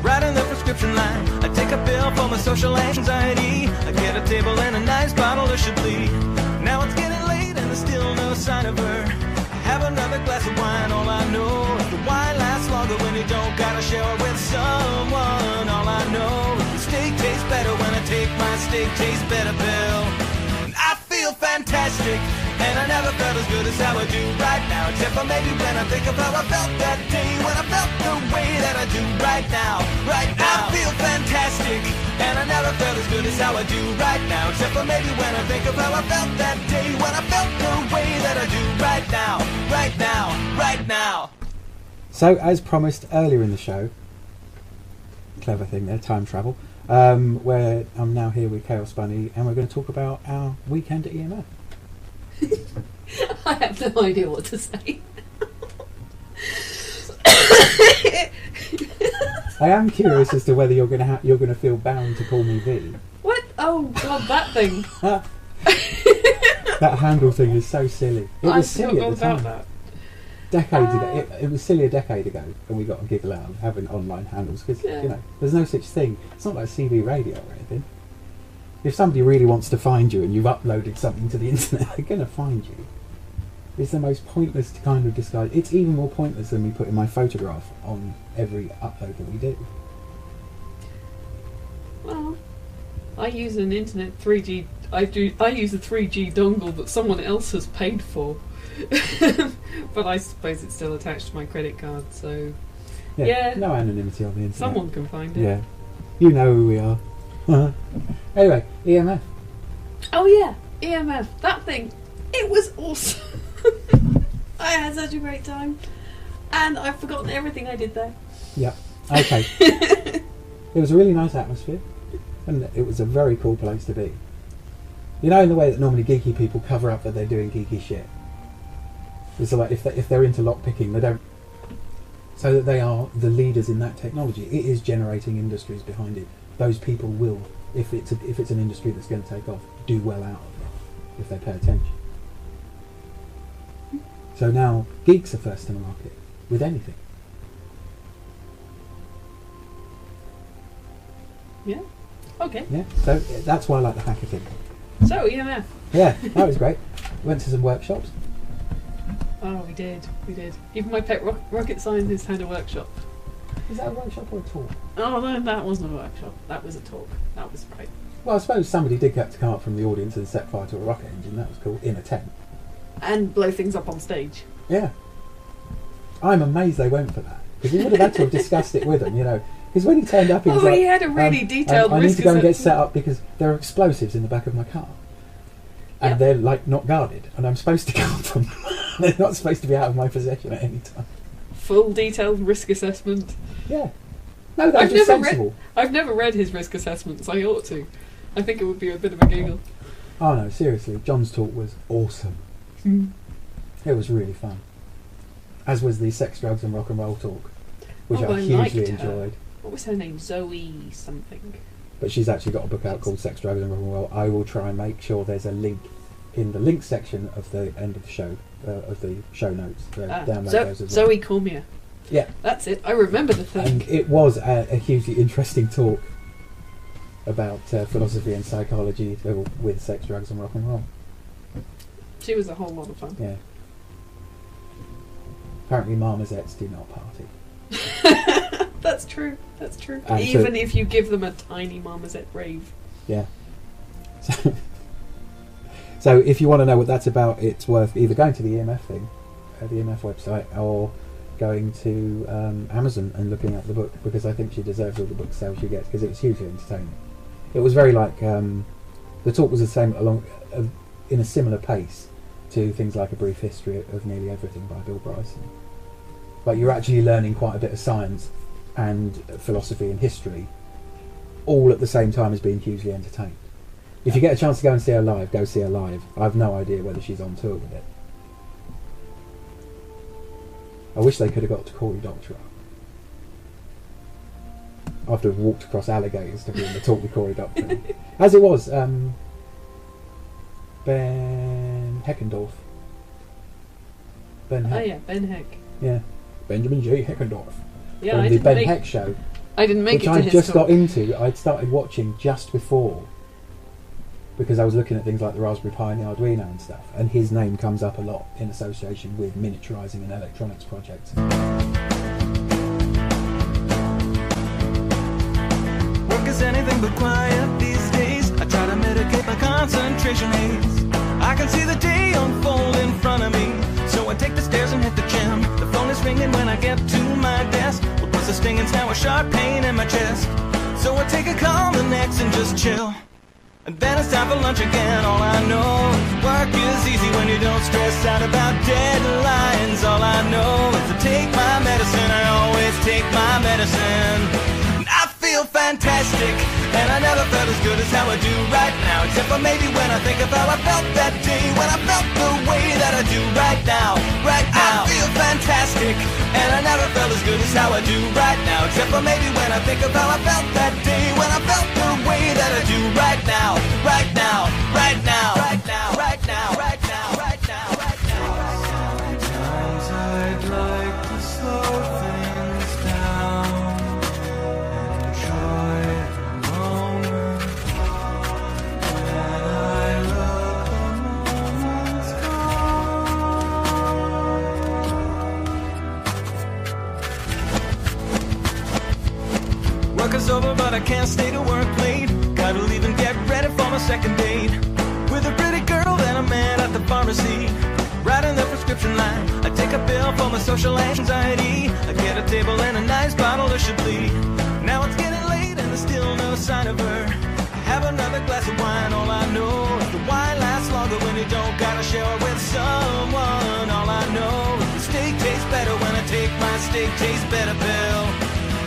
Writing the prescription line, I take a pill for my social anxiety. I get a table and a nice bottle of Chablis. Now it's getting late and there's still no sign of her. I have another glass of wine, all I know is the wine lasts longer when you don't gotta share it with someone. All I know is the steak tastes better when I take my steak tastes better pill. And I feel fantastic. fantastic. And I never felt as good as how I do right now. Except for maybe when I think of how I felt that day, when I felt the way that I do right now. Right now I feel fantastic. And I never felt as good as how I do right now. Except for maybe when I think of how I felt that day, when I felt the way that I do right now. Right now, right now. So, as promised earlier in the show, clever thing there, time travel, where I'm now here with Chaosbunny, and we're going to talk about our weekend at EMF. I have no idea what to say. I am curious as to whether you're going to feel bound to call me V. What? Oh God, that thing. That handle thing is so silly. It was silly at the time. That. Decades ago, it was silly a decade ago, and we got a giggle out of having online handles because you know there's no such thing. It's not like CB radio or anything. If somebody really wants to find you and you've uploaded something to the internet, they're going to find you. It's the most pointless kind of disguise. It's even more pointless than me putting my photograph on every upload that we do. Well, I use an internet 3G. I use a 3G dongle that someone else has paid for. But I suppose it's still attached to my credit card, so yeah. No anonymity on the internet. Someone can find it. Yeah, you know who we are. Anyway, EMF. Oh yeah, EMF. That thing. It was awesome. I had such a great time, and I've forgotten everything I did there. Yeah. Okay. It was a really nice atmosphere, and it was a very cool place to be. You know, in the way that normally geeky people cover up that they're doing geeky shit. It's like if they're into lockpicking, they don't. So that they are the leaders in that technology. It is generating industries behind it. Those people will, if it's an industry that's going to take off, do well out of it if they pay attention. So now geeks are first in the market with anything. Yeah. Okay. Yeah. So that's why I like the hacker thing. So EMF. Yeah, that was great. Went to some workshops. Oh, we did. Even my pet rocket scientist had a workshop. Is that a workshop or a talk? Oh no, that wasn't a workshop. That was a talk. That was right. Well, I suppose somebody did get to come up from the audience and set fire to a rocket engine. That was cool, in a tent. And blow things up on stage. Yeah. I'm amazed they went for that. Because we would have had to have discussed it with them, you know. Because when he turned up, he was like... he had a really detailed I risk need to go and get assessment. set up because there are explosives in the back of my car. And they're, like, not guarded. And I'm supposed to guard them. They're not supposed to be out of my possession at any time. Full detailed risk assessment. Yeah. No, that's just sensible. I've never read his risk assessments. I ought to. I think it would be a bit of a giggle. Oh no, seriously, John's talk was awesome. It was really fun. As was the sex, drugs and rock and roll talk, which I hugely enjoyed. What was her name? Zoe something. But she's actually got a book out called Sex, Drugs and Rock and Roll. I will try and make sure there's a link in the link section of the end of the show, of the show notes. Download those as well. Zoe Cormier. Yeah. That's it. I remember the thing. And it was a hugely interesting talk about philosophy and psychology with sex, drugs and rock and roll. She was a whole lot of fun. Yeah. Apparently marmosets do not party. That's true. That's true. And even if you give them a tiny marmoset rave. Yeah. So if you want to know what that's about, it's worth either going to the EMF thing, the EMF website, or going to Amazon and looking at the book, because I think she deserves all the book sales she gets, because it was hugely entertaining. It was very like the talk was the same in a similar pace to things like A Brief History of Nearly Everything by Bill Bryson. But you're actually learning quite a bit of science and philosophy and history all at the same time as being hugely entertained. If you get a chance to go and see her live, go see her live. I have no idea whether she's on tour with it. I wish they could have got to Cory Doctorow after I've walked across alligators to be in the talk with Cory Doctorow. As it was, Ben Heckendorf. Ben Heck. Oh yeah, Ben Heck. Yeah, Benjamin J. Heckendorf. Yeah, from the Ben Heck show. I didn't make it to his which I just talk. got into. I'd started watching just before, because I was looking at things like the Raspberry Pi and the Arduino and stuff, and his name comes up a lot in association with miniaturizing and electronics projects. Work is anything but quiet these days. I try to mitigate my concentration haze. I can can see the day unfold in front of me. So I take the stairs and hit the gym. The phone is ringing when I get to my desk. What was the stinging's now a sharp pain in my chest. So I take a call the next and just chill. And then it's time for lunch again. All I know is work is easy when you don't stress out about deadlines. All I know is to take my medicine. I always take my medicine. And I feel fantastic, and I never felt as good as how I do right now. Except for maybe when I think of how I felt that day, when I felt the way that I do right now. Right now, I feel fantastic, and I never felt as good as how I do right now. Except for maybe when I think of how I felt that day, when I felt the way that I do right now. Right now, right now, right now, right now, right now, right now, right now. Sometimes I'd like to slow things down and enjoy the moment. When I look, the moment's gone. Work is over, but I can't stay to work late. Gotta leave and get ready for my second date with a pretty girl that I met at the pharmacy. Writing the prescription line, I take a pill for my social anxiety. I get a table and a nice bottle of Chablis. Now it's getting late and there's still no sign of her. I have another glass of wine. All I know is the wine lasts longer when you don't gotta share it with someone. All I know is the steak tastes better when I take my steak tastes better pill.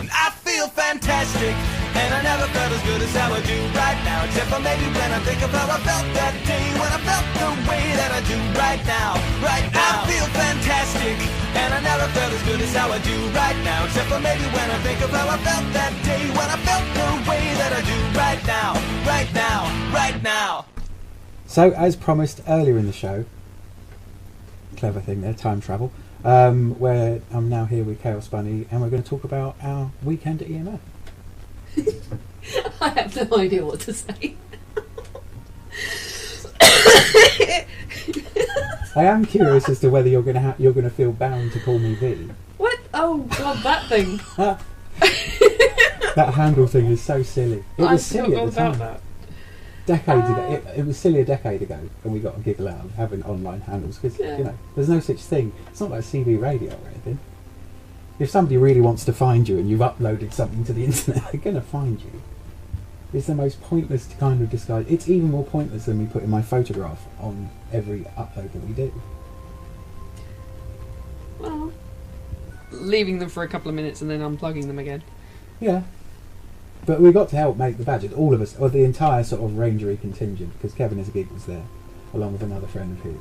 And I feel fantastic, and I never felt as good as how I do right now. Except for maybe when I think of how I felt that day, when I felt the way that I do right now. Right now, I feel fantastic, and I never felt as good as how I do right now. Except for maybe when I think of how I felt that day, when I felt the way that I do right now. Right now, right now. So, as promised earlier in the show, clever thing there, time travel, where I'm now here with Chaosbunny, and we're going to talk about our weekend at EMF. I have no idea what to say. I am curious as to whether you're going to feel bound to call me V. What? Oh God, that thing. That handle thing is so silly. It was silly at the time. That. Decades ago, it was silly a decade ago, and we got a giggle out of having online handles because you know there's no such thing. It's not like CB radio or anything. If somebody really wants to find you and you've uploaded something to the internet, they're going to find you. It's the most pointless kind of disguise. It's even more pointless than me putting my photograph on every upload that we do. Well, leaving them for a couple of minutes and then unplugging them again. Yeah. But we got to help make the badges, all of us, or the entire sort of rangery contingent, because Kevin as a geek was there, along with another friend of his.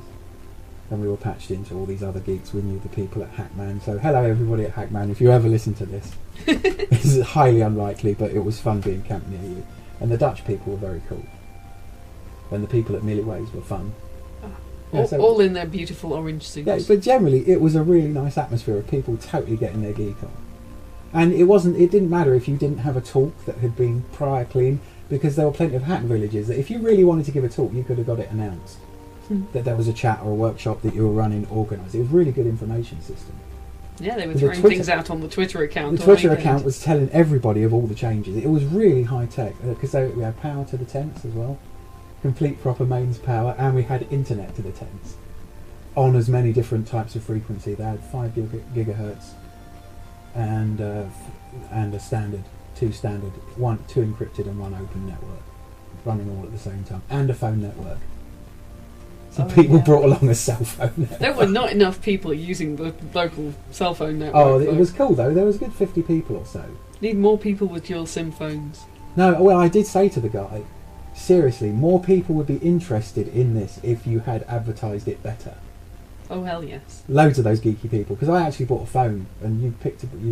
And we were patched into all these other geeks. We knew the people at Hackman. So hello everybody at Hackman, if you ever listen to this. This is highly unlikely, but it was fun being camped near you. And the Dutch people were very cool. And the people at Millie Ways were fun. All in their beautiful orange suits. Yeah, but generally it was a really nice atmosphere of people totally getting their geek on. And it didn't matter if you didn't have a talk that had been prior clean, because there were plenty of hack villages that if you really wanted to give a talk, you could have got it announced. That there was a chat or a workshop that you were running, organised. It was a really good information system. Yeah, they were throwing things out on the Twitter account. The Twitter account was telling everybody of all the changes. It was really high tech, because we had power to the tents as well, complete proper mains power, and we had internet to the tents on as many different types of frequency. They had 5 gigahertz and a standard, two standard, two encrypted and one open network, running all at the same time, and a phone network. So people brought along a cell phone network. There were not enough people using the local cell phone network. Oh, it was cool though. There was a good 50 people or so. Need more people with dual SIM phones. No, well, I did say to the guy, seriously, more people would be interested in this if you had advertised it better. Oh hell yes! Loads of those geeky people, because I actually bought a phone and you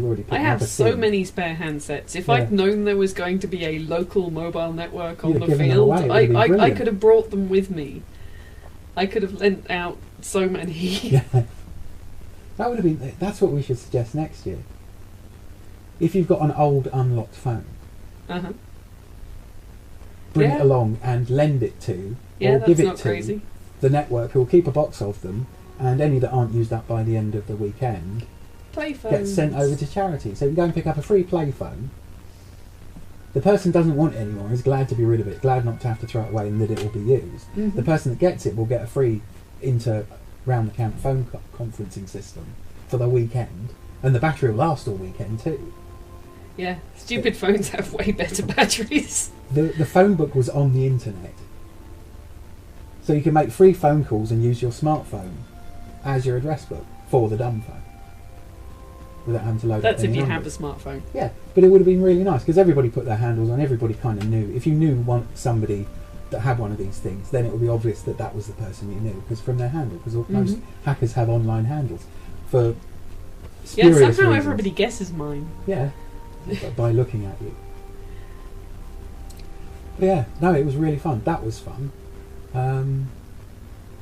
already picked up a SIM. I have so many spare handsets. If I'd known there was going to be a local mobile network on the field, I could have brought them with me. I could have lent out so many. Yeah. That would have been. That's what we should suggest next year. If you've got an old unlocked phone, bring it along and lend it to, or give it to the network, who will keep a box of them, and any that aren't used up by the end of the weekend Playphones get sent over to charity. So you can go and pick up a free Playphone, The person doesn't want it anymore, is glad to be rid of it, glad not to have to throw it away and that it will be used. The person that gets it will get a free round-the-camp phone conferencing system for the weekend, and the battery will last all weekend too. Yeah, stupid phones have way better batteries. The phone book was on the internet. So you can make free phone calls and use your smartphone as your address book for the dumb phone. Without having to load That's up any if you numbers. have a smartphone. Yeah, but it would have been really nice because everybody put their handles on, everybody kind of knew. If you knew somebody that had one of these things, then it would be obvious that that was the person you knew, because from their handle, because most hackers have online handles for spurious somehow reasons. everybody guesses mine. Yeah, by looking at you. But yeah, no, it was really fun. That was fun.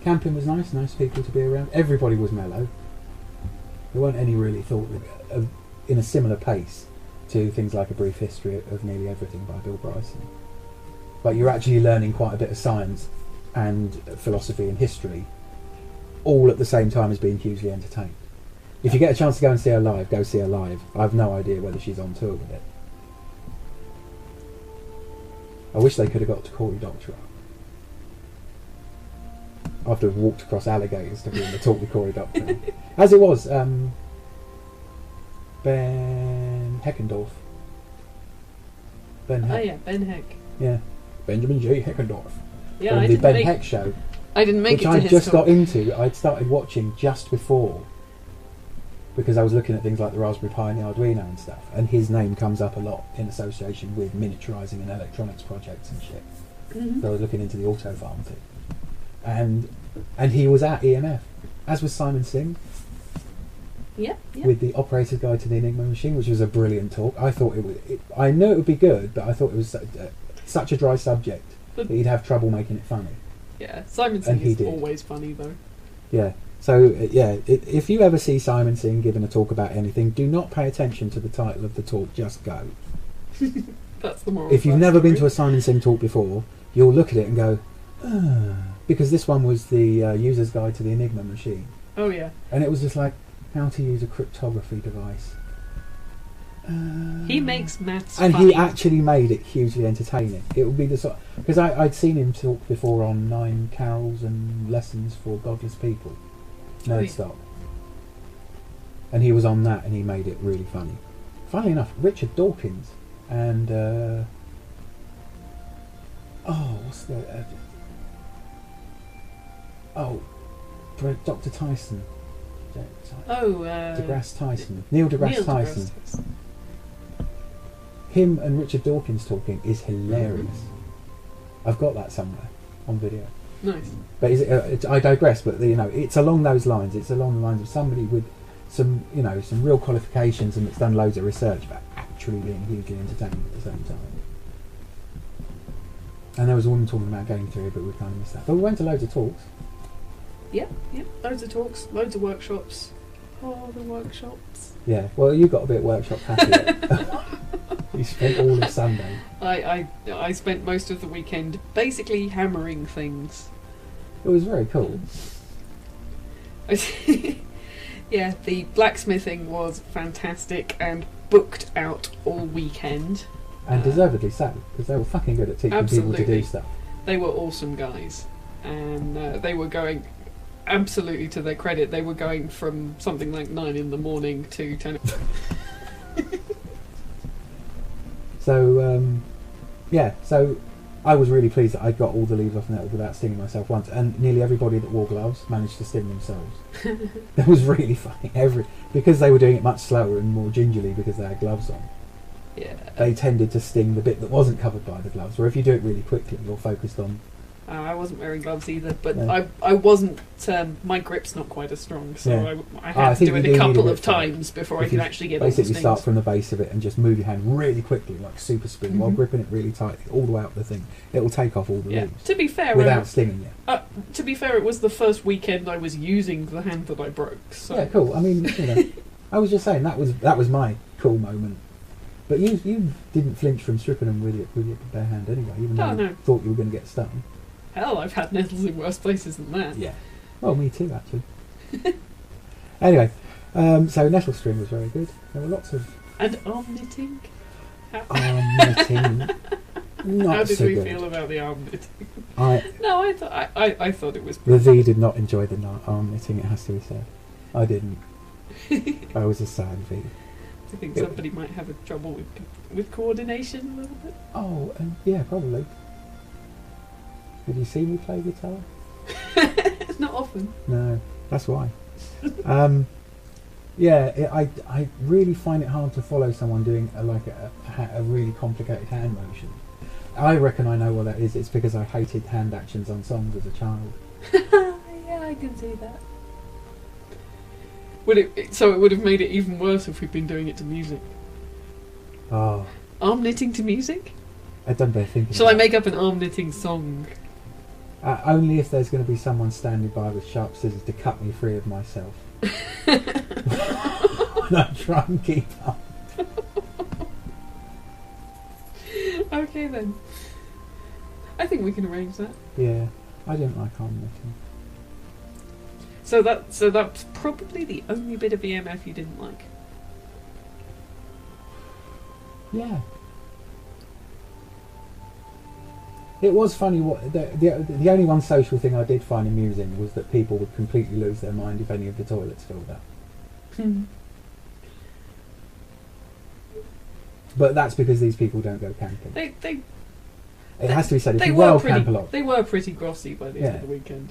Camping was nice people to be around. Everybody was mellow. There weren't any really thought in a similar pace to things like A Brief History of Nearly Everything by Bill Bryson. But you're actually learning quite a bit of science and philosophy and history all at the same time as being hugely entertained. If you get a chance to go and see her live, go see her live. I have no idea whether she's on tour with it. I wish they could have got to Cory Doctorow. After I've walked across alligators to be in the talk with Cory Doctorow. As it was, Ben Heckendorf. Ben Heck. Oh yeah, Ben Heck. Yeah, Benjamin J. Heckendorf. Yeah, from I the didn't Ben make, Heck show. I didn't make which it to I his just talk. got into. I'd started watching just before, because I was looking at things like the Raspberry Pi and the Arduino and stuff, and his name comes up a lot in association with miniaturizing and electronics projects and shit. So I was looking into the Auto Farm thing, and he was at EMF, as was Simon Singh. Yeah. With the Operator's Guide to the Enigma Machine, which was a brilliant talk. I thought I knew it would be good, but I thought it was such a dry subject that he'd have trouble making it funny. Yeah, Simon Singh is always funny though. Yeah. So if you ever see Simon Singh giving a talk about anything, do not pay attention to the title of the talk. Just go. That's the moral. If you've never been to a Simon Singh talk before, you'll look at it and go, because this one was the User's Guide to the Enigma Machine. Oh yeah. And it was just like how to use a cryptography device. He makes maths and funny. he actually made it hugely entertaining. It would be the sort, because I'd seen him talk before on 9 Carols and Lessons for Godless People, Nerdstop, and he was on that and he made it really funny. Funnily enough, Richard Dawkins and Dr. Tyson. deGrasse Tyson. Neil deGrasse Tyson. Him and Richard Dawkins talking is hilarious. I've got that somewhere on video. Nice. But I digress. But it's along those lines. It's along the lines of somebody with some real qualifications and that's done loads of research, but actually being hugely entertaining at the same time. And there was a woman talking about game theory, but we kind of missed that. But we went to loads of talks. Yep. Loads of talks, loads of workshops. Oh, the workshops. Yeah, well, you got a bit workshop happy. You spent all of Sunday. I spent most of the weekend basically hammering things. It was very cool. Yeah, the blacksmithing was fantastic and booked out all weekend. And deservedly so, because they were fucking good at teaching people to do stuff. They were awesome guys, and they were going, absolutely to their credit, they were going from something like 9 in the morning to 10. So I was really pleased that I got all the leaves off the nettle without stinging myself once, and nearly everybody that wore gloves managed to sting themselves. That was really funny. Because they were doing it much slower and more gingerly because they had gloves on. Yeah. They tended to sting the bit that wasn't covered by the gloves, where if you do it really quickly, you're focused on. I wasn't wearing gloves either, but No. I wasn't. My grip's not quite as strong, so Yeah. I had to do it a couple of times before I If could you actually get all the basically stings. start from the base of it and just move your hand really quickly, like super speed, while gripping it really tightly, all the way up the thing. It will take off all the leaves. To be fair, without stinging you. To be fair, it was the first weekend I was using the hand that I broke. So. Yeah, cool. I mean, I was just saying that was my cool moment. But you didn't flinch from stripping them with your bare hand anyway, even though you thought you were going to get stung. Hell, I've had nettles in worse places than that. Yeah. Well, me too, actually. Anyway, so nettle string was very good. There were lots of... And arm knitting? Arm knitting. Not How did so we good. feel about the arm knitting? No, I thought it was. The V did not enjoy the arm knitting, it has to be said. I didn't. I was a sad V. I think somebody might have a trouble with coordination a little bit. Oh, yeah, probably. Did you see me play guitar? Not often. No, that's why. I really find it hard to follow someone doing a really complicated hand motion. I reckon I know what that is. It's because I hated hand actions on songs as a child. Yeah, I can see that. So it would have made it even worse if we'd been doing it to music. Oh. Arm knitting to music? I don't bear thinking. Shall I make up an arm knitting song? Only if there's going to be someone standing by with sharp scissors to cut me free of myself. And I try and keep up. Okay then. I think we can arrange that. Yeah, I didn't like arm knitting. So that's probably the only bit of EMF you didn't like. Yeah. It was funny. What the only one social thing I did find amusing was that people would completely lose their mind if any of the toilets filled up. But that's because these people don't go camping. It has to be said. If you will camp a lot, they were pretty grossy by the end of the weekend.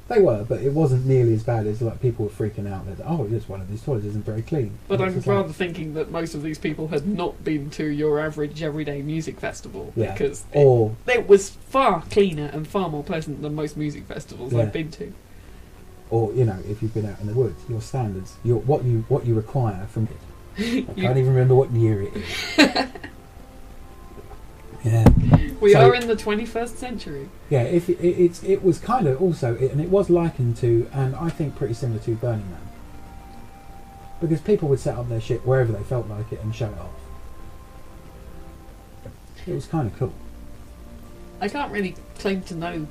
They were, but it wasn't nearly as bad as people were freaking out that just one of these toilets isn't very clean. But I'm rather thinking that most of these people had not been to your average everyday music festival because it was far cleaner and far more pleasant than most music festivals I've been to. Or if you've been out in the woods, your standards, what you require from it. I can't even remember what year it is. Yeah. We are in the 21st century. Yeah, it was kind of also, and it was likened to, and I think pretty similar to Burning Man. Because people would set up their shit wherever they felt like it and show it off. It was kind of cool. I can't really claim to know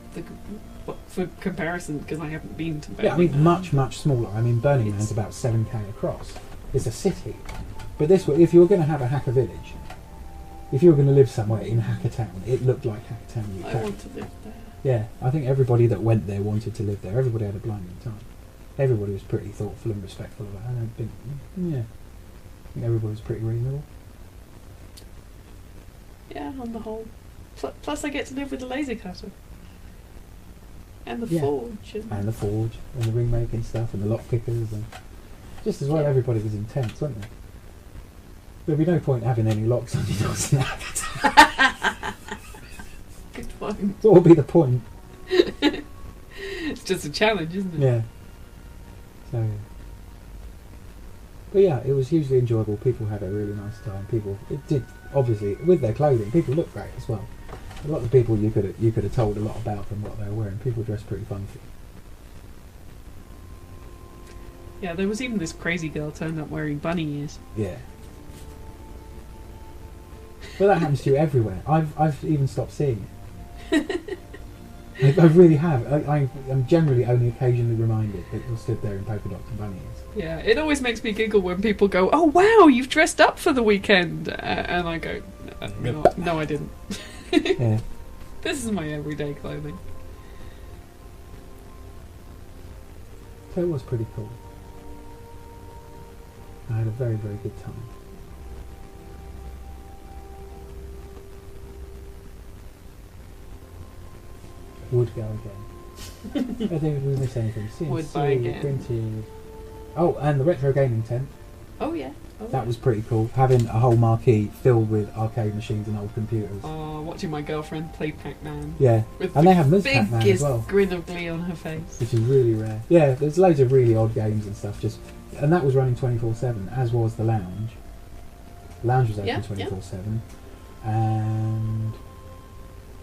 for comparison because I haven't been to Burning Man. Yeah, I mean, much smaller. I mean, Burning Man's about 7k across. It's a city. But if you were going to have a hacker village, if you were going to live somewhere in Hackertown, it looked like Hackertown, UK. I want to live there. Yeah, I think everybody that went there wanted to live there. Everybody had a blinding time. Everybody was pretty thoughtful and respectful about it. I think everybody was pretty reasonable. Yeah, on the whole. Plus I get to live with the laser cutter. And the forge. And the forge. And the ring making stuff and the lock pickers. And just as well, everybody was intense, wasn't there? There'd be no point having any locks on your doors now. Good one. What would be the point? It's just a challenge, isn't it? Yeah. So, yeah. But yeah, it was hugely enjoyable. People had a really nice time. It did, obviously, with their clothing, people looked great as well. A lot of people you could have told a lot about them what they were wearing. People dressed pretty funky. Yeah, there was even this crazy girl turned up wearing bunny ears. Yeah. Well, that happens to you everywhere. I've even stopped seeing it. I really have. I'm generally only occasionally reminded that you're stood there in polka dots and bunny ears. Yeah, it always makes me giggle when people go, "Oh wow, you've dressed up for the weekend," and I go, "No, I didn't." Yeah. This is my everyday clothing. So it was pretty cool. I had a very, very good time. Would go again. I don't think we miss anything. Would buy again. Printed. Oh, and the retro gaming tent. Oh yeah. That was pretty cool. Having a whole marquee filled with arcade machines and old computers. Oh, watching my girlfriend play Pac-Man. Yeah, and they have Ms. Pac-Man as well. Grin of glee on her face. Which is really rare. Yeah, there's loads of really odd games and stuff. And that was running 24/7, as was the lounge. The lounge was open 24/7, and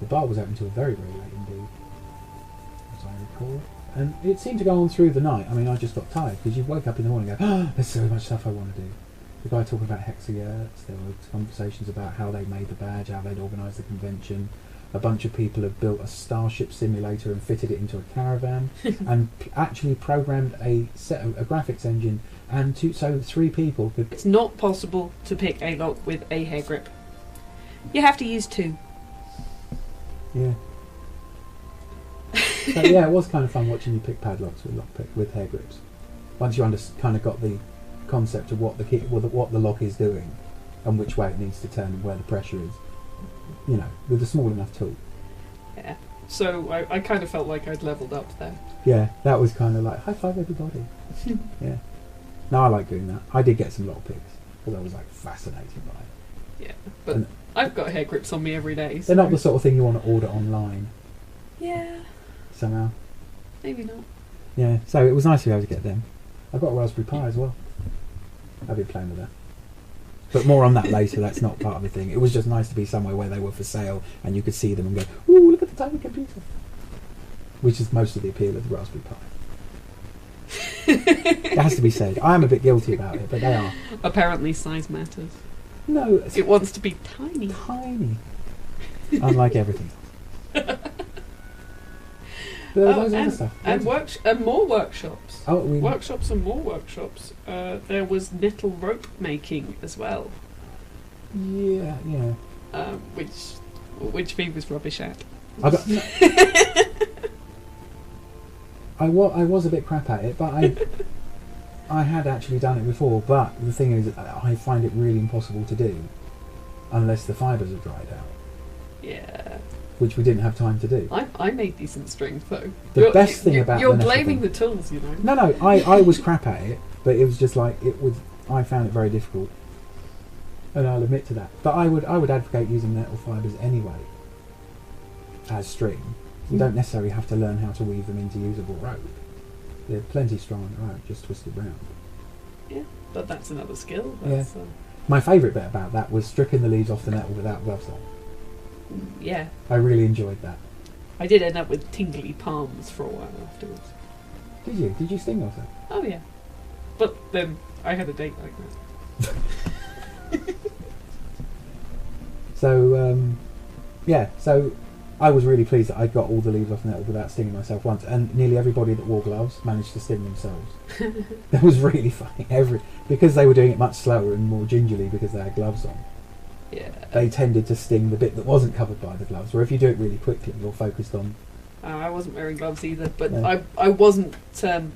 the bar was open until very, very late indeed, as I recall. And it seemed to go on through the night. I mean, I just got tired because you woke up in the morning and go, "Oh, there's so much stuff I want to do." The guy talking about hexayurts, there were conversations about how they made the badge, how they'd organised the convention. A bunch of people had built a Starship simulator and fitted it into a caravan and actually programmed a graphics engine, and so 3 people could... It's not possible to pick a lock with a hair grip. You have to use 2. Yeah. So yeah, it was kind of fun watching you pick padlocks with hair grips. Once you kind of got the concept of what the lock is doing and which way it needs to turn and where the pressure is, you know, with a small enough tool. Yeah. So I kind of felt like I'd leveled up there. Yeah, that was kind of like high five everybody. Yeah. No, I like doing that. I did get some lock picks because I was like fascinated by it. Yeah, but and I've got hair grips on me every day. So. They're not the sort of thing you want to order online. Yeah. Somehow. Maybe not. Yeah, so it was nice to be able to get them. I've got a Raspberry Pi as well. I've been playing with that. But more on that later, that's not part of the thing. It was just nice to be somewhere where they were for sale and you could see them and go, ooh, look at the tiny computer. Which is most of the appeal of the Raspberry Pi. It has to be said. I am a bit guilty about it, but they are. Apparently size matters. No. It wants to be tiny. Tiny. Unlike everything else. And more workshops. Workshops and more workshops. There was nettle rope making as well. Yeah. Which Viv was rubbish at. I was a bit crap at it, but I had actually done it before. But the thing is, I find it really impossible to do unless the fibres are dried out. Yeah. Which we didn't have time to do. I made decent strings though. The best thing about you're blaming the tools, you know. No, I was crap at it, but it was just like I found it very difficult, and I'll admit to that. But I would advocate using nettle fibres anyway as string. You don't necessarily have to learn how to weave them into usable rope. They're plenty strong on their own, just twisted round. Yeah, but that's another skill. My favourite bit about that was stripping the leaves off the nettle without gloves on. Yeah. I really enjoyed that. I did end up with tingly palms for a while afterwards. Did you? Did you sting yourself? Oh yeah. But then I had a date like that. So, so I was really pleased that I got all the leaves off the nettle without stinging myself once, and nearly everybody that wore gloves managed to sting themselves. That was really funny. Because they were doing it much slower and more gingerly because they had gloves on. Yeah. They tended to sting the bit that wasn't covered by the gloves, where if you do it really quickly, you're focused on... I wasn't wearing gloves either, but no. I wasn't...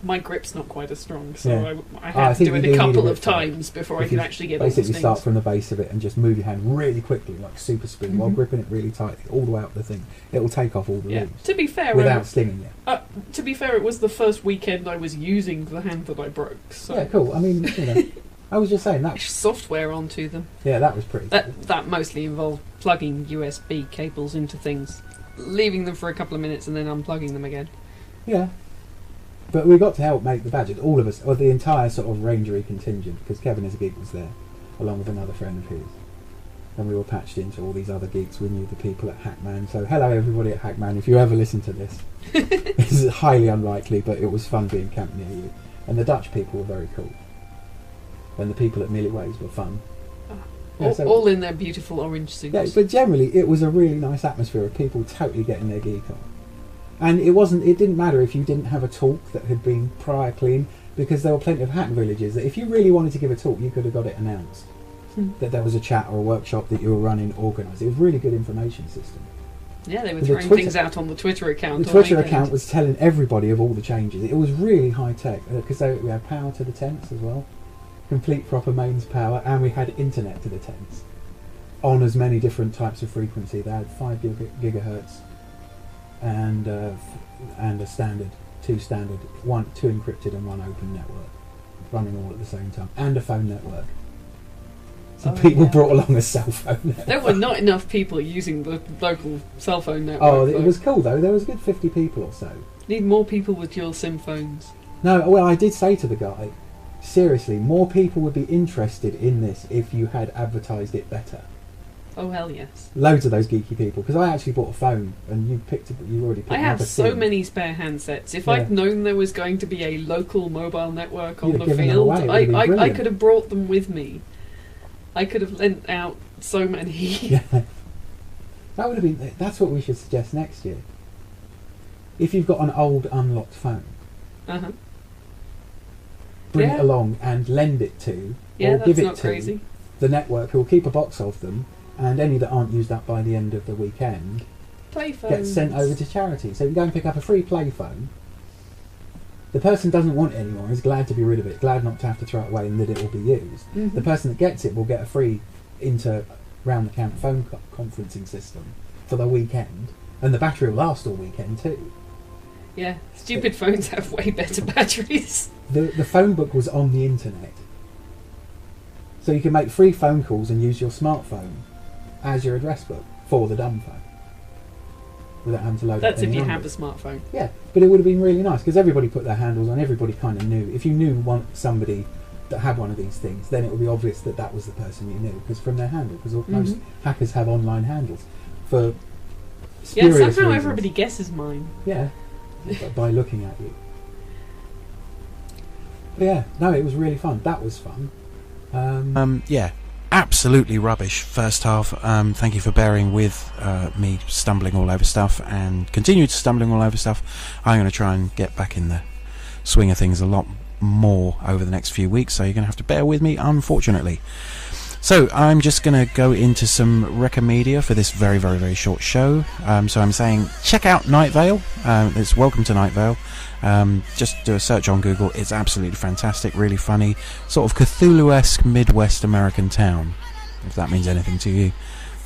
my grip's not quite as strong, so yeah. I had to do it a couple of times before I could actually get all the stings. Basically start from the base of it and just move your hand really quickly, like super speed, while gripping it really tightly, all the way up the thing. It will take off all the leaves. To be fair... Without stinging you. To be fair, it was the first weekend I was using the hand that I broke, so... Yeah, cool. I mean, you know... I was just saying that software onto them. Yeah, that was pretty. That mostly involved plugging USB cables into things, leaving them for a couple of minutes, and then unplugging them again. Yeah, but we got to help make the badges. All of us, or the entire sort of rangery contingent, because Kevin as a geek was there, along with another friend of his, and we were patched into all these other geeks. We knew the people at Hackman, so hello everybody at Hackman. If you ever listen to this, this is highly unlikely, but it was fun being camped near you, and the Dutch people were very cool. And the people at Milliways were fun. All in their beautiful orange suits. Yeah, but generally it was a really nice atmosphere of people totally getting their geek on. And it didn't matter if you didn't have a talk that had been prior clean, because there were plenty of hack villages that if you really wanted to give a talk, you could have got it announced. That there was a chat or a workshop that you were running, organised. It was a really good information system. Yeah, they were throwing things out on the Twitter account. The Twitter account was telling everybody of all the changes. It was really high tech, because we had power to the tents as well. Complete proper mains power, and we had internet to the tents on as many different types of frequency. They had 5 gigahertz and a standard, two standard, two encrypted and one open network running all at the same time, and a phone network. So people brought along a cell phone network. There were not enough people using the local cell phone network. Oh, it was cool though. There was a good 50 people or so. Need more people with dual SIM phones. No, well, I did say to the guy, seriously, more people would be interested in this if you had advertised it better. Oh hell yes! Loads of those geeky people, because I actually bought a phone, and you already picked. I have so many spare handsets. If I'd known there was going to be a local mobile network on the field, I could have brought them with me. I could have lent out so many. Yeah. That would have been. That's what we should suggest next year. If you've got an old unlocked phone. Bring it along and lend it to, or give it to the network who will keep a box of them, and any that aren't used up by the end of the weekend get sent over to charity. So you can go and pick up a free play phone. The person doesn't want it anymore, is glad to be rid of it, glad not to have to throw it away and that it will be used. The person that gets it will get a free round-the-camp phone conferencing system for the weekend, and the battery will last all weekend too. Yeah, stupid phones have way better batteries. The phone book was on the internet. So you can make free phone calls and use your smartphone as your address book for the dumb phone. Without having to load That's up if you numbers. have a smartphone. Yeah, but it would have been really nice because everybody put their handles on, everybody kind of knew. If you knew somebody that had one of these things, then it would be obvious that that was the person you knew, because from their handle, because most hackers have online handles for spurious somehow reasons. Everybody guesses mine. Yeah, by looking at you. But yeah, no, it was really fun. That was fun. Yeah, absolutely rubbish first half. Thank you for bearing with me stumbling all over stuff and continue to stumbling all over stuff. I'm going to try and get back in the swing of things a lot more over the next few weeks, so you're going to have to bear with me, unfortunately. So I'm just going to go into some Recomedia for this very, very, very short show. So I'm saying check out Night Vale. It's Welcome to Night Vale. Just do a search on Google. It's absolutely fantastic, really funny, sort of Cthulhu-esque Midwest American town, if that means anything to you.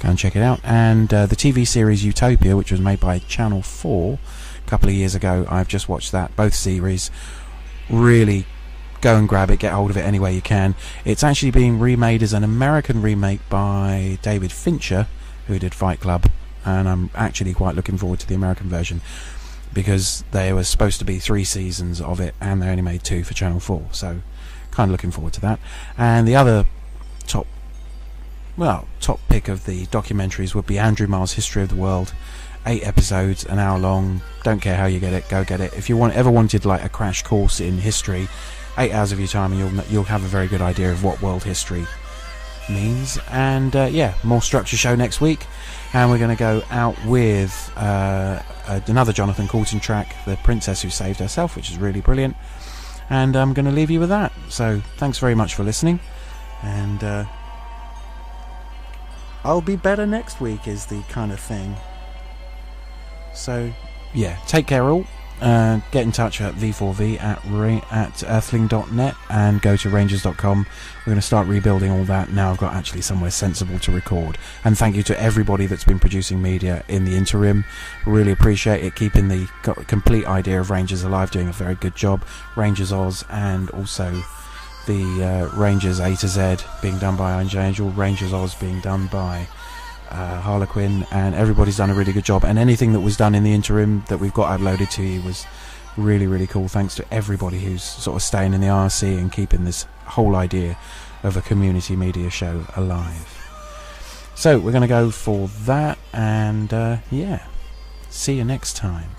Go and check it out. And the TV series Utopia, which was made by Channel 4 a couple of years ago, I've just watched that, both series. Really go and grab it, get hold of it any way you can. It's actually being remade as an American remake by David Fincher, who did Fight Club, and I'm actually quite looking forward to the American version, because there was supposed to be 3 seasons of it and they only made 2 for Channel 4, so kind of looking forward to that. And the other top pick of the documentaries would be Andrew Marr's History of the World. 8 episodes, an hour long. Don't care how you get it, go get it. If you ever wanted like a crash course in history, 8 hours of your time and you'll have a very good idea of what world history means. And yeah, more structure show next week, and we're going to go out with another Jonathan Coulton track, The Princess Who Saved Herself, which is really brilliant. And I'm going to leave you with that. So thanks very much for listening, and I'll be better next week is the kind of thing. So yeah, take care all. Get in touch at v4v at earthling.net and go to rangers.com. We're going to start rebuilding all that now. I've got actually somewhere sensible to record. And thank you to everybody that's been producing media in the interim. Really appreciate it, keeping the complete idea of Rangers alive, doing a very good job. Rangers Oz, and also the Rangers A to Z being done by Angel, Rangers Oz being done by Harlequin, and everybody's done a really good job. And anything that was done in the interim that we've got uploaded to you was really, really cool. Thanks to everybody who's sort of staying in the RC and keeping this whole idea of a community media show alive. So we're going to go for that, and yeah, see you next time.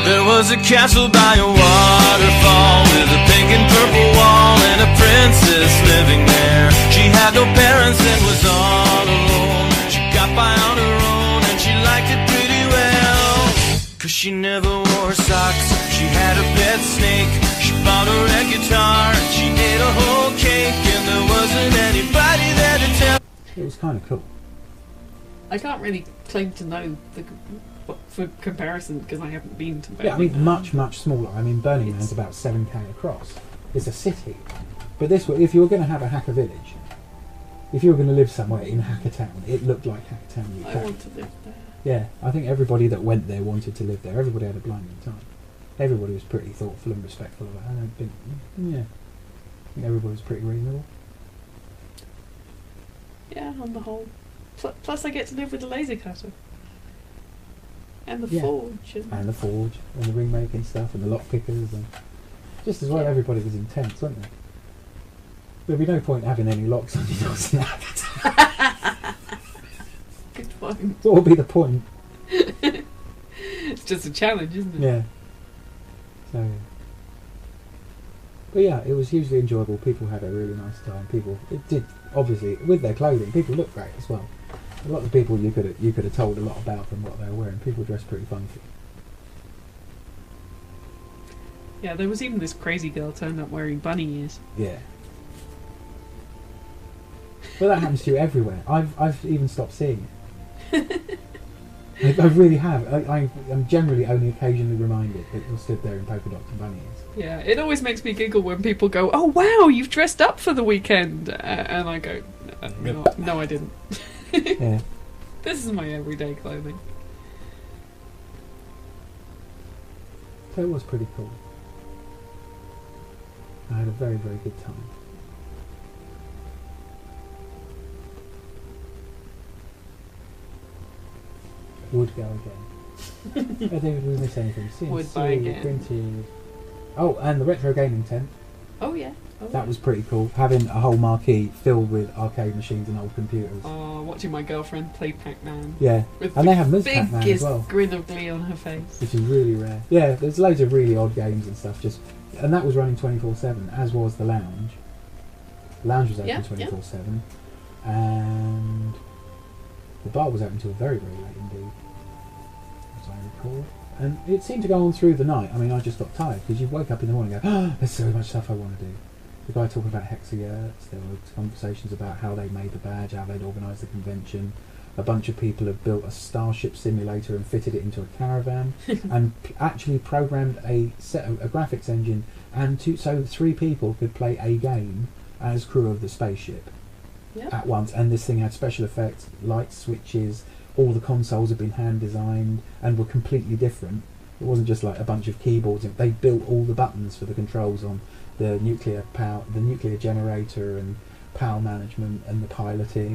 There was a castle by a waterfall with a pink and purple wall and a princess living there. She had no parents and was all alone. She got by on her own and she liked it pretty well, 'cause she never wore socks. She had a pet snake. She bought her a guitar and she ate a whole cake, and there wasn't anybody there to tell. It was kind of cool. I can't really claim to know for comparison, because I haven't been to Birmingham. Yeah, I mean, much, much smaller. I mean, Birmingham's about 7k across. It's a city. But this way, if you were going to have a hacker village, if you were going to live somewhere in Hackertown, it looked like Hackertown, UK. I want to live there. Yeah, I think everybody that went there wanted to live there. Everybody had a blinding time. Everybody was pretty thoughtful and respectful of it. Yeah, I think everybody was pretty reasonable. Yeah, on the whole. Plus I get to live with the laser cutter. And the forge. And the forge, and the ring making stuff, and the lock pickers, and just as well everybody was intense, wasn't there? There'd be no point having any locks on your doors in that. Good point. What would be the point? It's just a challenge, isn't it? Yeah. So, yeah. But yeah, it was hugely enjoyable. People had a really nice time. It did, obviously, with their clothing, people looked great as well. A lot of people you could have told a lot about from what they were wearing. People dress pretty funky. Yeah, there was even this crazy girl turned up wearing bunny ears. Yeah. Well, that happens to you everywhere. I've even stopped seeing it. I really have. I'm generally only occasionally reminded that you're stood there in polka dots and bunny ears. Yeah, it always makes me giggle when people go, "Oh wow, you've dressed up for the weekend," and I go, "No, I didn't." Yeah. This is my everyday clothing. So it was pretty cool. I had a very, very good time. Would go again. I don't think we miss anything. CNC, Would buy again. Printed. Oh, and the retro gaming tent. Oh yeah. That was pretty cool. Having a whole marquee filled with arcade machines and old computers. Oh, watching my girlfriend play Pac-Man. Yeah, and they have Ms. Pac-Man as biggest well, grin of glee on her face. which is really rare. Yeah, there's loads of really odd games and stuff. And that was running 24/7, as was the lounge. The lounge was open 24/7, and the bar was open till very, very late indeed, as I recall. And it seemed to go on through the night. I mean, I just got tired because you wake up in the morning and go, "Oh, there's so much stuff I want to do." The guy talking about hexayerts, there were conversations about how they made the badge, how they'd organised the convention. A bunch of people had built a starship simulator and fitted it into a caravan and actually programmed a graphics engine so 3 people could play a game as crew of the spaceship at once. And this thing had special effects, light switches, all the consoles had been hand designed and were completely different. It wasn't just like a bunch of keyboards. They built all the buttons for the controls on the nuclear generator and power management and the piloting.